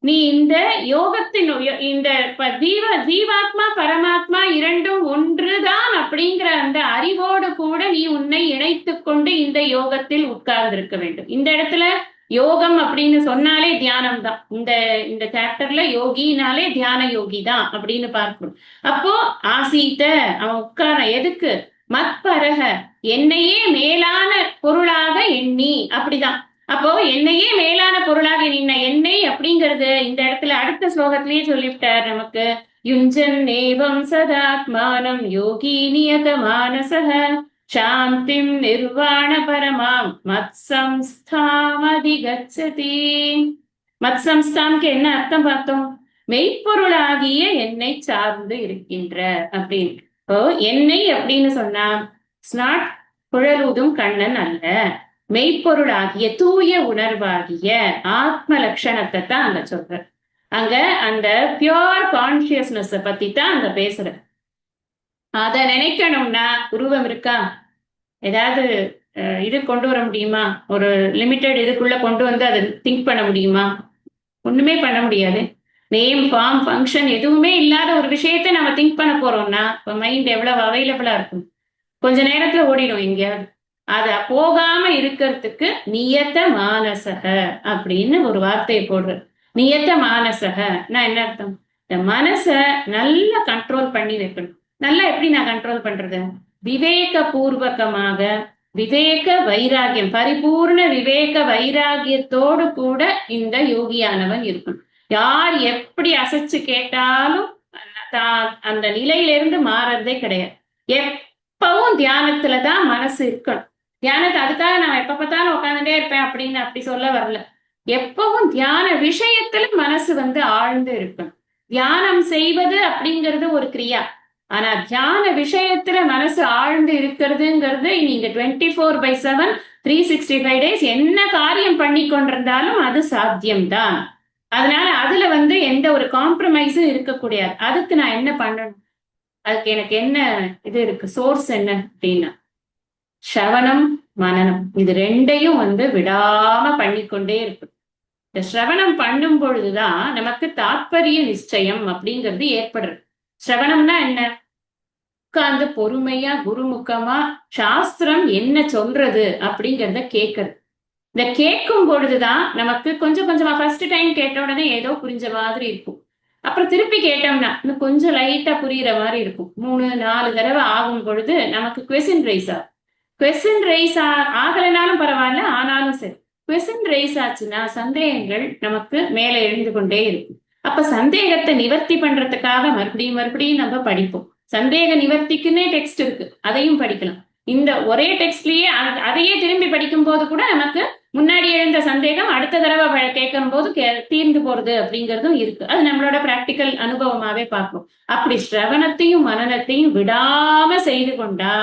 நீ இந்த யோகத்தின் இந்த ஜீவாத்மா பரமாத்மா இரண்டும் ஒன்றுதான் அப்படிங்கிற அந்த அறிவோடு கூட நீ உன்னை இணைத்து கொண்டு இந்த யோகத்தில் உட்கார்ந்திருக்க வேண்டும். இந்த இடத்துல யோகம் அப்படின்னு சொன்னாலே தியானம் தான். இந்த இந்த சாப்டர்ல யோகினாலே தியான யோகி தான் அப்படின்னு பார்க்கணும். அப்போ ஆசீத்த அவன் உட்கார எதுக்கு, மத்பரக என்னையே மேலான பொருளாக எண்ணி, அப்படிதான். அப்போ என்னையே மேலான பொருளாக நின்ன என்னை அப்படிங்கிறது இந்த இடத்துல அடுத்த ஸ்லோகத்திலேயே சொல்லிவிட்டார் நமக்கு. யுஞ்சன் நேவம் சதாத்மானம் யோகி நியத மானசக சாந்திம் நிர்வாண பரமாம் மத்சம்ஸ்தாம் அதிகச்சதி. மத்சம்ஸ்தாம்க்கு என்ன அர்த்தம் பார்த்தோம், மெய்ப்பொருளாகிய என்னை சார்ந்து இருக்கின்ற அப்படின்னு. இப்போ என்னை அப்படின்னு சொன்னா ஸ்நாட் குழலூதும் கண்ணன் அல்ல, மெய்ப்பொருளாகிய தூய உணர்வாகிய ஆத்ம லட்சணத்தை தான் அங்க சொல்ற. அங்க அந்த பியோர் கான்சியஸ்னஸ் பத்தி தான் அங்க பேசுற. அத நினைக்கணும்னா உருவம் இருக்கா, ஏதாவது இது கொண்டு வர முடியுமா, ஒரு லிமிட்டெட் இதுக்குள்ள கொண்டு வந்து அதை திங்க் பண்ண முடியுமா, ஒண்ணுமே பண்ண முடியாது. நேம் ஃபார்ம் ஃபங்க்ஷன் எதுவுமே இல்லாத ஒரு விஷயத்த நம்ம திங்க் பண்ண போறோம்னா இப்ப மைண்ட் எவ்வளவு அவைலபிளா இருக்கும், கொஞ்ச நேரத்துல ஓடிடும் எங்கேயாவது. அத போகாம இருக்கிறதுக்கு நியத்த மானசக அப்படின்னு ஒரு வார்த்தையை போடுற. நியத்த மானசக நான் என்ன அர்த்தம், இந்த மனச நல்லா கண்ட்ரோல் பண்ணி வைக்கணும். நல்லா எப்படி நான் கண்ட்ரோல் பண்றது, விவேக பூர்வகமாக, விவேக வைராகியம், பரிபூர்ண விவேக வைராகியத்தோடு கூட இந்த யோகியானவன் இருக்கணும். யார் எப்படி அசைச்சு கேட்டாலும் அந்த நிலையிலிருந்து மாறதே கிடையாது. எப்பவும் தியானத்துலதான் மனசு இருக்கணும். தியானத்தை அதுக்காக நான் எப்ப பார்த்தாலும் உட்காந்துட்டே இருப்பேன் அப்படின்னு அப்படி சொல்ல வரல. எப்பவும் தியான விஷயத்துல மனசு வந்து ஆழ்ந்து இருக்கணும். தியானம் செய்வது அப்படிங்கிறது ஒரு கிரியா, ஆனா தியான விஷயத்துல மனசு ஆழ்ந்து இருக்கிறதுங்கிறது நீங்க 24/7 365 days என்ன காரியம் பண்ணி கொண்டிருந்தாலும் அது சாத்தியம்தான். அதனால அதுல வந்து எந்த ஒரு காம்ப்ரமைஸும் இருக்கக்கூடாது. அதுக்கு நான் என்ன பண்ணணும், அதுக்கு எனக்கு என்ன இது இருக்கு, சோர்ஸ் என்ன அப்படின்னா சவணம் மனனம், இது ரெண்டையும் வந்து விடாம பண்ணிக்கொண்டே இருக்கு. இந்த சிரவணம் பண்ணும் பொழுதுதான் நமக்கு தாத்பரிய நிச்சயம் அப்படிங்கிறது ஏற்படுறது. சிரவணம்னா என்ன? உட்கார்ந்து பொறுமையா குருமுகமா சாஸ்திரம் என்ன சொல்றது அப்படிங்கிறத கேட்கறது. இந்த கேட்கும் பொழுதுதான் நமக்கு கொஞ்சம் கொஞ்சமா ஃபர்ஸ்ட் டைம் கேட்ட உடனே ஏதோ புரிஞ்ச மாதிரி இருக்கும். அப்புறம் திருப்பி கேட்டோம்னா இன்னும் கொஞ்சம் லைட்டா புரியுற மாதிரி இருக்கும். 3-4 தடவை ஆகும் பொழுது நமக்கு கொஸ்டின் ரைஸ் ஆகும். கொஸ்டின் ரைஸ் ஆகலைனாலும் பரவாயில்ல, ஆனாலும் சரி கொஸ்டின் ரைஸ் ஆச்சுன்னா சந்தேகங்கள் நமக்கு மேல எழுந்து கொண்டே இருக்கும். அப்ப சந்தேகத்தை நிவர்த்தி பண்றதுக்காக மறுபடியும் மறுபடியும் நம்ம படிப்போம். சந்தேக நிவர்த்திக்குன்னே டெக்ஸ்ட் இருக்கு, அதையும் படிக்கலாம். இந்த ஒரே டெக்ஸ்ட்லயே அதையே திரும்பி படிக்கும் போது கூட நமக்கு முன்னாடி எழுந்த சந்தேகம் அடுத்த தடவை கேட்கும் போது தீர்ந்து போறது அப்படிங்கிறதும் இருக்கு. அது நம்மளோட பிராக்டிக்கல் அனுபவமாவே பார்ப்போம். அப்படி சிரவணத்தையும் மனனத்தையும் விடாம செய்து கொண்டா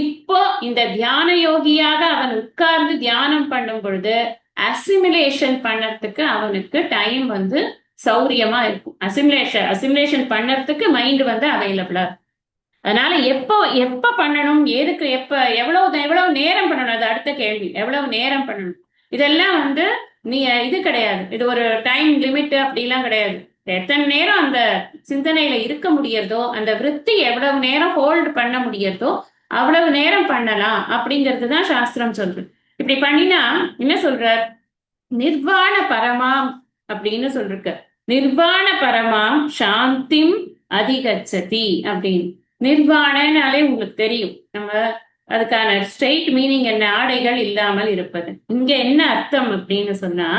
இப்போ இந்த தியான யோகியாக அவன் உட்கார்ந்து தியானம் பண்ணும் பொழுது அசிமுலேஷன் பண்ணறதுக்கு அவனுக்கு டைம் வந்து சௌரியமா இருக்கும். அசிமுலேஷன் பண்ணறதுக்கு மைண்ட் வந்து அவைலபிளா இருக்கும். அதனால எப்ப பண்ணணும், எதுக்கு எவ்வளவு நேரம் பண்ணணும், அது அடுத்த கேள்வி. எவ்வளவு நேரம் பண்ணணும் இதெல்லாம் வந்து நீ இது கிடையாது, இது ஒரு டைம் லிமிட் அப்படிலாம் கிடையாது. எத்தனை நேரம் அந்த சிந்தனையில இருக்க முடியறதோ, அந்த விருத்தி எவ்வளவு நேரம் ஹோல்டு பண்ண முடியறதோ அவ்வளவு நேரம் பண்ணலாம் அப்படிங்கிறது தான் சாஸ்திரம் சொல்றது. இப்படி பண்ணினா என்ன சொல்றார்? நிர்வாண பரமாம் அப்படின்னு சொல்லிருக்க. நிர்வாண பரமாம் சாந்திம் அதிகச்சதி அப்படின்னு. நிர்வாணனாலே உங்களுக்கு தெரியும், நம்ம அதுக்கான ஸ்ட்ரெயிட் மீனிங் என்ன, ஆடைகள் இல்லாமல் இருப்பது. இங்க என்ன அர்த்தம் அப்படின்னு சொன்னா,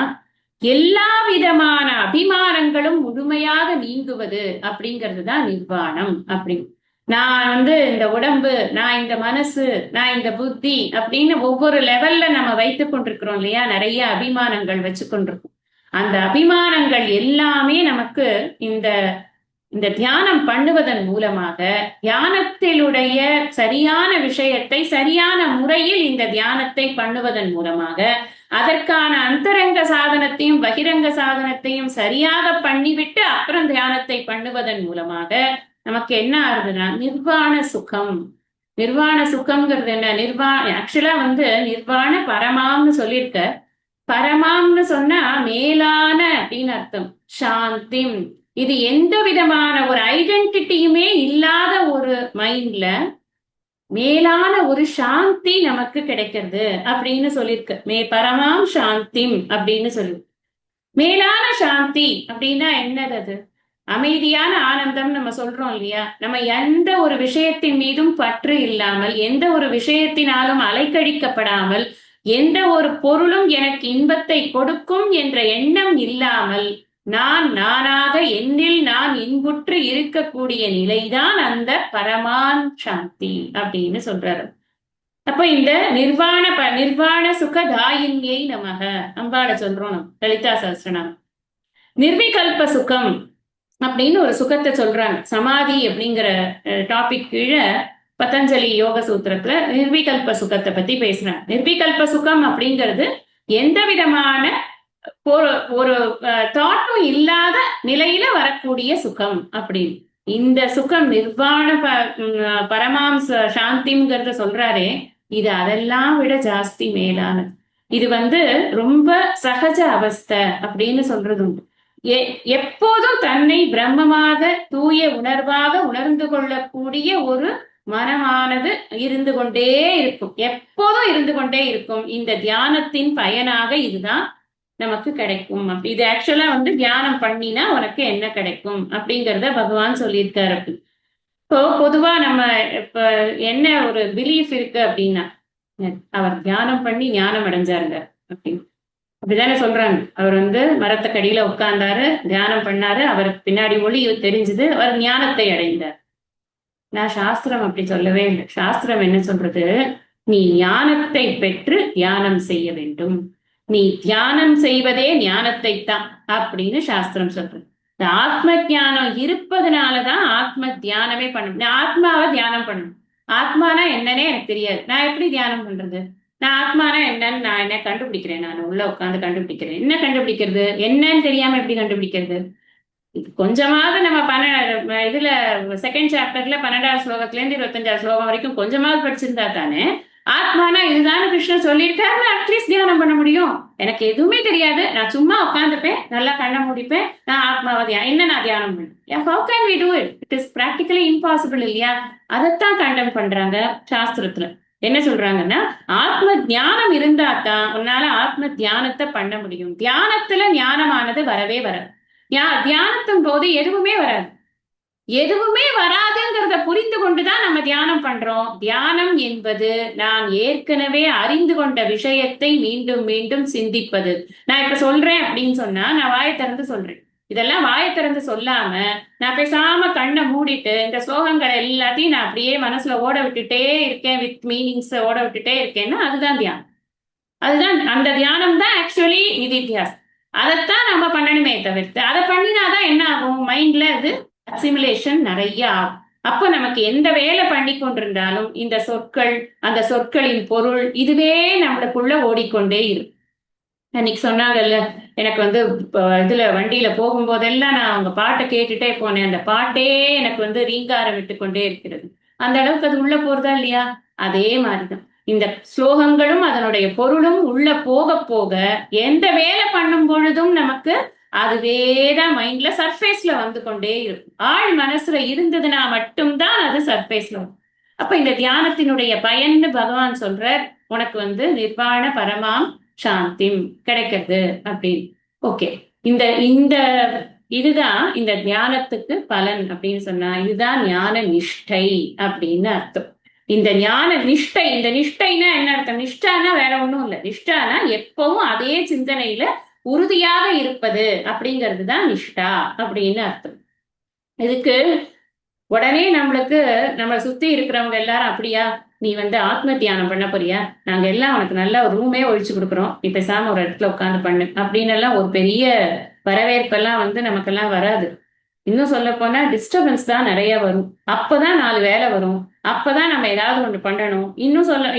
எல்லா விதமான அபிமானங்களும் முழுமையாக நீங்குவது அப்படிங்கிறது தான் நிர்வாணம் அப்படின்னு. நான் வந்து இந்த உடம்பு, நான் இந்த மனசு, நான் இந்த புத்தி அப்படின்னு ஒவ்வொரு லெவல்ல நம்ம வைத்துக் கொண்டிருக்கிறோம் இல்லையா, நிறைய அபிமானங்கள் வச்சு கொண்டிருக்கோம். அந்த அபிமானங்கள் எல்லாமே நமக்கு இந்த இந்த தியானம் பண்ணுவதன் மூலமாக, தியானத்திலுடைய சரியான விஷயத்தை சரியான முறையில் இந்த தியானத்தை பண்ணுவதன் மூலமாக, அதற்கான அந்தரங்க சாதனத்தையும் பகிரங்க சாதனத்தையும் சரியாக பண்ணிவிட்டு அப்புறம் தியானத்தை பண்ணுவதன் மூலமாக நமக்கு என்ன ஆகுதுன்னா நிர்வாண சுகம். நிர்வாண சுகம்ங்கிறது என்ன? ஆக்சுவலா வந்து நிர்வாண பரமாம்னு சொல்லியிருக்க. பரமாம்னு சொன்னா மேலான அப்படின்னு அர்த்தம். சாந்திம், இது எந்த விதமான ஒரு ஐடென்டிட்டியுமே இல்லாத ஒரு மைண்ட்ல மேலான ஒரு சாந்தி நமக்கு கிடைக்கிறது அப்படின்னு சொல்லியிருக்கு. பரமாம் சாந்திம் அப்படின்னு சொல்லி. மேலான சாந்தி அப்படின்னா என்னது? அது அமைதியான ஆனந்தம் நம்ம சொல்றோம் இல்லையா. நம்ம எந்த ஒரு விஷயத்தின் மீதும் பற்று இல்லாமல், எந்த ஒரு விஷயத்தினாலும் அலைக்கழிக்கப்படாமல், எந்த ஒரு பொருளும் எனக்கு இன்பத்தை கொடுக்கும் என்ற எண்ணம் இல்லாமல், நான் நானாக என்னில் நான் இன்புற்று இருக்கக்கூடிய நிலைதான் அந்த பரமான் சாந்தி அப்படின்னு சொல்றாரு. அப்ப இந்த நிர்வாண சுகதாயின்யை நமக அம்பாட சொல்றோம் நம்ம லலிதா சஹஸ்ரநாமம். நிர்விகல்ப சுகம் அப்படின்னு ஒரு சுகத்தை சொல்றாங்க. சமாதி அப்படிங்கிற டாபிக் கீழே பதஞ்சலி யோக சூத்திரத்துல நிர்விகல்ப சுகத்தை பத்தி பேசுறாங்க. நிர்விகல்ப சுகம் அப்படிங்கிறது எந்த விதமான ஒரு தாட்டும் இல்லாத நிலையில வரக்கூடிய சுகம் அப்படின்னு. இந்த சுகம் நிர்வாண பரமாம் சாந்திங்கிறத சொல்றாரே, இது அதெல்லாம் விட ஜாஸ்தி மேலானது. இது வந்து ரொம்ப சகஜ அவஸ்தை அப்படின்னு சொல்றது உண்டு. எப்போதும் தன்னை பிரம்மமாக தூய உணர்வாக உணர்ந்து கொள்ளக்கூடிய ஒரு மனமானது இருந்து கொண்டே இருக்கும், எப்போதும் இருந்து கொண்டே இருக்கும். இந்த தியானத்தின் பயனாக இதுதான் நமக்கு கிடைக்கும். இது ஆக்சுவலா வந்து தியானம் பண்ணினா உனக்கு என்ன கிடைக்கும் அப்படிங்கிறத பகவான் சொல்லியிருக்காரு. இப்போ பொதுவா நம்ம இப்ப என்ன ஒரு பிலீஃப் இருக்கு அப்படின்னா, அவர் தியானம் பண்ணி ஞானம் அடைஞ்சாருங்க அப்படின்னு அப்படிதானே சொல்றாங்க. அவர் வந்து மரத்துக்கடியில உட்கார்ந்தாரு, தியானம் பண்ணாரு, அவருக்கு பின்னாடி ஒளி தெரிஞ்சது, அவர் ஞானத்தை அடைந்தார். நான் சாஸ்திரம் அப்படி சொல்லவே இல்லை. சாஸ்திரம் என்ன சொல்றது? நீ ஞானத்தை பெற்று தியானம் செய்ய வேண்டும், நீ தியானம் செய்வதே ஞானத்தை தான் அப்படின்னு சாஸ்திரம் சொல்றது. இந்த ஆத்ம தியானம் இருப்பதுனாலதான் ஆத்ம தியானமே பண்ணணும். ஆத்மாவை தியானம் பண்ணணும். ஆத்மானா என்னன்னே எனக்கு தெரியாது, நான் எப்படி தியானம் பண்றது? நான் ஆத்மானா என்னன்னு நான் என்ன கண்டுபிடிக்கிறேன்? நான் உள்ள உட்காந்து கண்டுபிடிக்கிறேன். என்ன கண்டுபிடிக்கிறது? என்னன்னு தெரியாம எப்படி கண்டுபிடிக்கிறது? இது கொஞ்சமாவது நம்ம இதுல செகண்ட் சாப்டர்ல 12வது ஸ்லோகத்துல இருந்து 25வது ஸ்லோகம் வரைக்கும் கொஞ்சமாவது படிச்சிருந்தா தானே ஆத்மானா இதுதான் கிருஷ்ணன் சொல்லியிருக்காரு, அட்லீஸ்ட் தியானம் பண்ண முடியும். எனக்கு எதுவுமே தெரியாது, நான் சும்மா உட்காந்துப்பேன், நல்லா கண்ணை முடிப்பேன், நான் ஆத்மாவதியா என்ன நான் தியானம் பண்ணேன். How can we do it? It is practically impossible இல்லையா? அதைத்தான் கண்டம் பண்றாங்க சாஸ்திரத்துல. என்ன சொல்றாங்கன்னா, ஆத்ம தியானம் இருந்தா தான் உன்னால ஆத்ம தியானத்தை பண்ண முடியும். தியானத்துல ஞானமானது வரவே வராது. தியானத்தின் போது எதுவுமே வராது. எதுவுமே வராதுங்கிறத புரிந்து கொண்டுதான் நம்ம தியானம் பண்றோம். தியானம் என்பது நான் ஏற்கனவே அறிந்து கொண்ட விஷயத்தை மீண்டும் மீண்டும் சிந்திப்பது. நான் இப்ப சொல்றேன் அப்படின்னு சொன்னா நான் வாயை திறந்து சொல்றேன். இதெல்லாம் வாயை திறந்து சொல்லாம நான் பேசாம கண்ணை மூடிட்டு இந்த ஸ்லோகங்கள் எல்லாத்தையும் நான் அப்படியே மனசுல ஓட விட்டுட்டே இருக்கேன், வித் மீனிங்ஸ் ஓட விட்டுட்டே இருக்கேன்னா அதுதான் தியானம். அதுதான் அந்த தியானம் தான் ஆக்சுவலி நிதித்தியாசம். அதைத்தான் நம்ம பண்ணணுமே தவிர்த்து அதை பண்ணினாதான் என்ன ஆகும், மைண்ட்ல அது அசிமுலேஷன் நிறைய ஆகும். அப்ப நமக்கு எந்த வேலை பண்ணி கொண்டிருந்தாலும் இந்த சொற்கள், அந்த சொற்களின் பொருள் இதுவே நம்மளுக்குள்ள ஓடிக்கொண்டே இருக்கும். அன்னைக்கு சொன்னாங்கல்ல, எனக்கு வந்து இதுல வண்டியில போகும்போதெல்லாம் நான் அவங்க பாட்டை கேட்டுட்டே போனேன், அந்த பாட்டே எனக்கு வந்து ரீங்காரம் விட்டு கொண்டே இருக்கிறது. அந்த அளவுக்கு அது உள்ள போறதா இல்லையா? அதே மாதிரிதான் இந்த ஸ்லோகங்களும் அதனுடைய பொருளும் உள்ள போக போக எந்த வேலை பண்ணும் பொழுதும் நமக்கு அதுவேதான் மைண்ட்ல சர்ஃபேஸ்ல வந்து கொண்டே இருக்கும். ஆழ் மனசுல இருந்ததுன்னா மட்டும்தான் அது சர்ஃபேஸ்ல வரும். அப்ப இந்த தியானத்தினுடைய பயன்னு பகவான் சொல்ற, உனக்கு வந்து நிர்வாண பரமாம் சாந்தி கிடைக்கிறது அப்படின்னு. ஓகே, இந்த இந்த இதுதான் இந்த தியானத்துக்கு பலன் அப்படின்னு சொன்னா இதுதான் ஞான நிஷ்டை அப்படின்னு அர்த்தம். இந்த ஞான நிஷ்டை, இந்த நிஷ்டைனா என்ன அர்த்தம்? நிஷ்டானா வேற ஒண்ணும் இல்லை. நிஷ்டானா எப்பவும் அதே சிந்தனையில உறுதியாக இருப்பது அப்படிங்கிறது தான் நிஷ்டா அப்படின்னு அர்த்தம். இதுக்கு உடனே நம்மளுக்கு நம்ம சுத்தி இருக்கிறவங்க எல்லாரும் அப்படியா நீ வந்து ஆத்ம தியானம் பண்ண போறியா, நாங்க எல்லாம் உனக்கு நல்ல ஒரு ரூமே ஒழிச்சு கொடுக்குறோம், நீ பேசாம ஒரு இடத்துல உட்காந்து பண்ணு அப்படின்னு எல்லாம் ஒரு பெரிய வரவேற்பெல்லாம் வந்து நமக்கெல்லாம் வராது. இன்னும் சொல்ல போனா டிஸ்டர்பன்ஸ் தான் நிறைய வரும். அப்பதான் 4 வேலை வரும், அப்பதான் நம்ம ஏதாவது ஒண்ணு பண்ணணும்.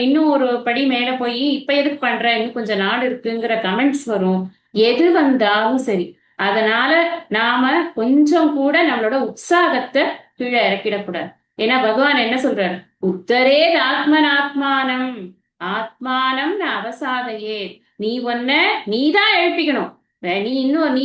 இன்னும் ஒரு படி மேல போய் இப்ப எதுக்கு பண்ற, இன்னும் கொஞ்சம் நாடு இருக்குங்கிற கமெண்ட்ஸ் வரும். எது வந்தாலும் சரி, அதனால நாம கொஞ்சம் கூட நம்மளோட உற்சாகத்தை கீழே இறக்கிடக்கூடாது. ஏன்னா பகவான் என்ன சொல்றாரு, உத்தரே ஆத்மனாத்மானம் ஆத்மானம் அவசாதையே. நீ நீதான் எழுப்பிக்கணும். நீ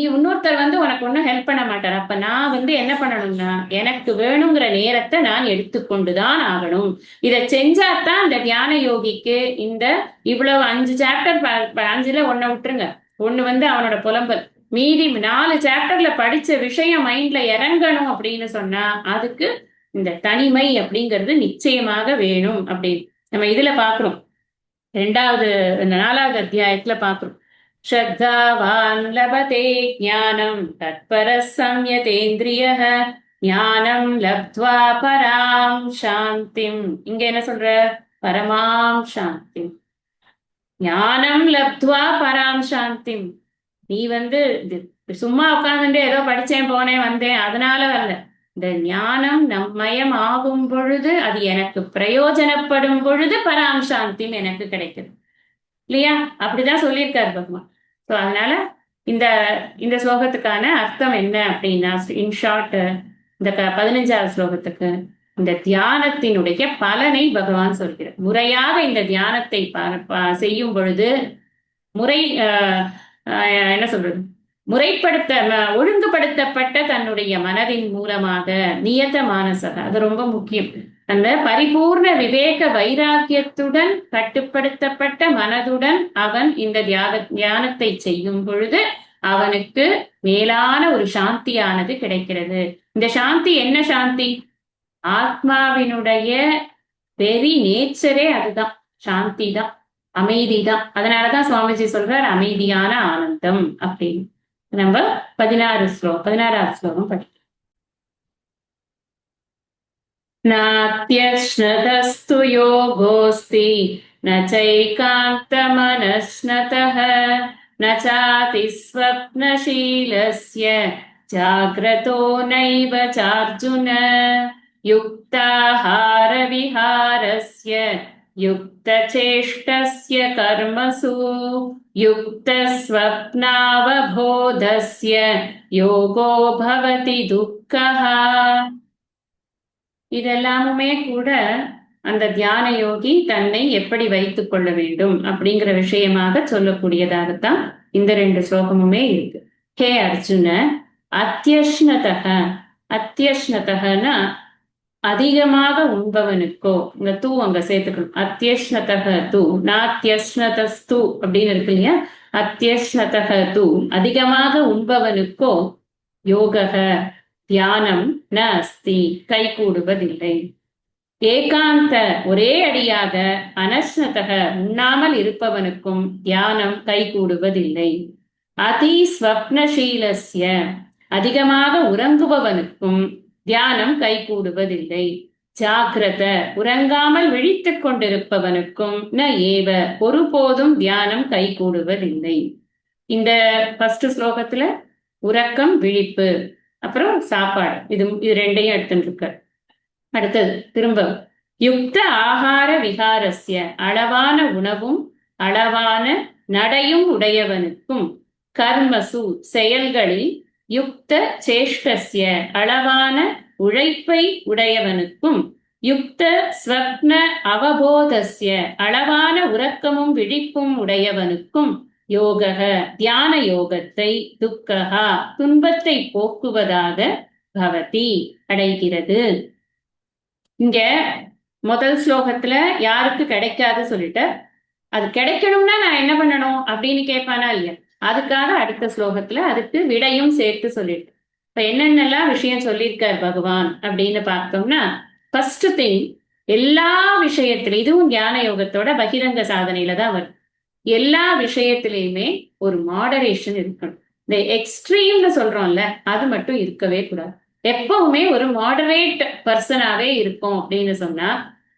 இன்னொருத்தர் வந்து உனக்கு ஒன்னும் ஹெல்ப் பண்ண மாட்டார். அப்ப நான் வந்து என்ன பண்ணணும்னா எனக்கு வேணுங்கிற நேரத்தை நான் எடுத்துக்கொண்டுதான் ஆகணும். இதை செஞ்சாதான் இந்த தியான யோகிக்கு இந்த இவ்வளவு 5 சாப்டர், 5ல 1 விட்டுருங்க, 1 வந்து அவனோட புலம்பல், மீதி 4 சாப்டர்ல படிச்ச விஷயம் மைண்ட்ல இறங்கணும் அப்படின்னு சொன்னா அதுக்கு இந்த தனிமை அப்படிங்கிறது நிச்சயமாக வேணும் அப்படின்னு நம்ம இதுல பாக்குறோம். 4வது அத்தியாயத்துல பாக்குறோம். ஸ்ரத்தாவான் லபதே ஞானம் தத்பரः சம்யதேந்திரியः ஞானம் லப்த்வா பராம் சாந்திம். இங்க என்ன சொல்ற, பரமாம் சாந்தி. ஞானம் லப்த்வா பராம் சாந்திம். நீ வந்து சும்மா உட்கார்ந்துட்டு ஏதோ படிச்சேன் போனேன் வந்தேன் அதனால வரல. இந்த ஞானம் நம்மயம் ஆகும் பொழுது, அது எனக்கு பிரயோஜனப்படும் பொழுது பராம் சாந்தி எனக்கு கிடைக்குது இல்லையா? அப்படிதான் சொல்லியிருக்காரு பகவான். ஸோ அதனால இந்த இந்த ஸ்லோகத்துக்கான அர்த்தம் என்ன அப்படின்னா, இன் ஷார்ட் இந்த 15வது ஸ்லோகத்துக்கு இந்த தியானத்தினுடைய பலனை பகவான் சொல்கிறார். முறையாக இந்த தியானத்தை செய்யும் பொழுது என்ன சொல்றது, ஒழுங்குபடுத்தப்பட்ட தன்னுடைய மனதின் மூலமாக நியத மானசக, அது ரொம்ப முக்கியம். அந்த பரிபூர்ண விவேக வைராக்கியத்துடன் கட்டுப்படுத்தப்பட்ட மனதுடன் அவன் இந்த தியானத்தை செய்யும் பொழுது அவனுக்கு மேலான ஒரு சாந்தியானது கிடைக்கிறது. இந்த சாந்தி என்ன சாந்தி? ஆத்மாவினுடைய வெரி நேச்சரே அதுதான், சாந்தி தான், அமைதி தான். அதனாலதான் சுவாமிஜி சொல்றார் அமைதியான ஆனந்தம் அப்படின்னு. நம்ம 16வது ஸ்லோகம் படிக்கிறோம். நாத்யஸ்னதஸ்து யோகோஸ்தி ந சைகாந்தமனஸ்னதஹ ந சாதி ஸ்வப்னசீலஸ்ய ஜாக்ரதோ நைவ சார்ஜுன யுக்தாஹார விஹாரஸ்ய யுக்தசேஷ்டஸ்ய கர்மசு யுக்தஸ்வப்னாவபோதஸ்ய யோகோ பவதி துக்கஹ. இதெல்லாமுமே கூட அந்த தியான யோகி தன்னை எப்படி வைத்துக் கொள்ள வேண்டும் அப்படிங்கிற விஷயமாக சொல்லக்கூடியதாகத்தான் இந்த 2 ஸ்லோகமுமே இருக்கு. ஹே அர்ஜுன, அத்தியஷ்ணதக, அத்தியஷ்ணதகனா அதிகமாக உண்பவனுக்கோ, இந்த தூ அங்க சேர்த்துக்கணும். அத்தியஷ்ணதக தூ, நாத்தியஷ்ணதஸ்து அப்படின்னு இருக்கு இல்லையா? அத்தியஷ்ணதக தூ, அதிகமாக உண்பவனுக்கோ யோக தியானம் ந அஸ்தி, கைகூடுவதில்லை. ஏகாந்த, ஒரே அடியாக அனஸ்னதக, உண்ணாமல் இருப்பவனுக்கும் தியானம் கைகூடுவதில்லை. அதி ஸ்வப்னசீலஸ்ய, அதிகமாக உறங்குபவனுக்கும் தியானம் கைகூடுவதில்லை. ஜாகிரத, உறங்காமல் விழித்துக் கொண்டிருப்பவனுக்கும் ந ஏவ, ஒருபோதும் தியானம் கைகூடுவதில்லை. இந்த ஃபர்ஸ்ட் ஸ்லோகத்துல உறக்கம், விழிப்பு, அப்புறம் சாப்பாடு, இது ரெண்டையும் எடுத்துட்டு இருக்க. அடுத்தது திரும்ப யுக்த ஆகார விகாரஸ்ய, அளவான உணவும் அளவான நடையும் உடையவனுக்கும், கர்மசு, செயல்களில், யுக்த சேஷ்டஸ்ய, அளவான உழைப்பை உடையவனுக்கும், யுக்த ஸ்வப்ன அவபோதஸ்ய, அளவான உறக்கமும் விழிப்பும் உடையவனுக்கும், யோக, தியான யோகத்தை, துக்கஹா, துன்பத்தை போக்குவதாக, பவதி, அடைகிறது. இங்க முதல் ஸ்லோகத்துல யாருக்கு கிடைக்காது சொல்லிட்டு, அது கிடைக்கணும்னா நான் என்ன பண்ணணும் அப்படின்னு கேட்பானா இல்லையா? அதுக்காக அடுத்த ஸ்லோகத்துல அதுக்கு விடையும் சேர்த்து சொல்லிட்டு, இப்ப என்னென்னலாம் விஷயம் சொல்லியிருக்கார் பகவான் அப்படின்னு பார்த்தோம்னா, ஃபர்ஸ்ட் திங், எல்லா விஷயத்திலும், இதுவும் ஞான யோகத்தோட பகிரங்க சாதனையில தான் வரும், எல்லா விஷயத்திலையுமே ஒரு மாடரேஷன் இருக்கணும். இந்த எக்ஸ்ட்ரீம்னு சொல்றோம்ல, அது மட்டும் இருக்கவே கூடாது. எப்பவுமே ஒரு மாடரேட் பர்சனாவே இருக்கும் அப்படின்னு சொன்னா,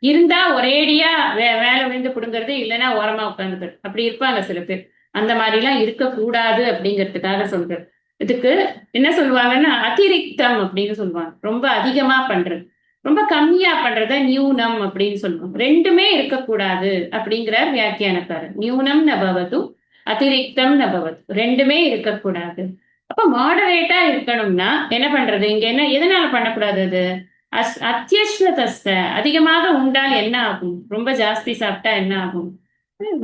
இருந்தா ஒரேடியா வேலை விழுந்து பிடுங்கிறது, இல்லைன்னா ஓரமா உட்காந்துக்கிறது, அப்படி இருப்பாங்க சில பேர். அந்த மாதிரி எல்லாம் இருக்கக்கூடாது அப்படிங்கிறதுக்காக சொல்றது. இதுக்கு என்ன சொல்லுவாங்கன்னா அதிரிக்தம் அப்படின்னு சொல்லுவாங்க. ரொம்ப அதிகமா பண்றது, ரொம்ப கம்மியா பண்றத நியூனம் அப்படின்னு சொல்லுவோம். ரெண்டுமே இருக்கக்கூடாது அப்படிங்கிறார் வியாக்கியானக்காரர். நியூனம் நபவது, அதிரிக்தம் நபவது, ரெண்டுமே இருக்கக்கூடாது. அப்ப மாடரேட்டா இருக்கணும்னா என்ன பண்றது? இங்க என்ன, எதனால பண்ணக்கூடாது? அது அத்தியஷ்ணதஸ்த, அதிகமாக உண்டால் என்ன ஆகும்? ரொம்ப ஜாஸ்தி சாப்பிட்டா என்ன ஆகும்?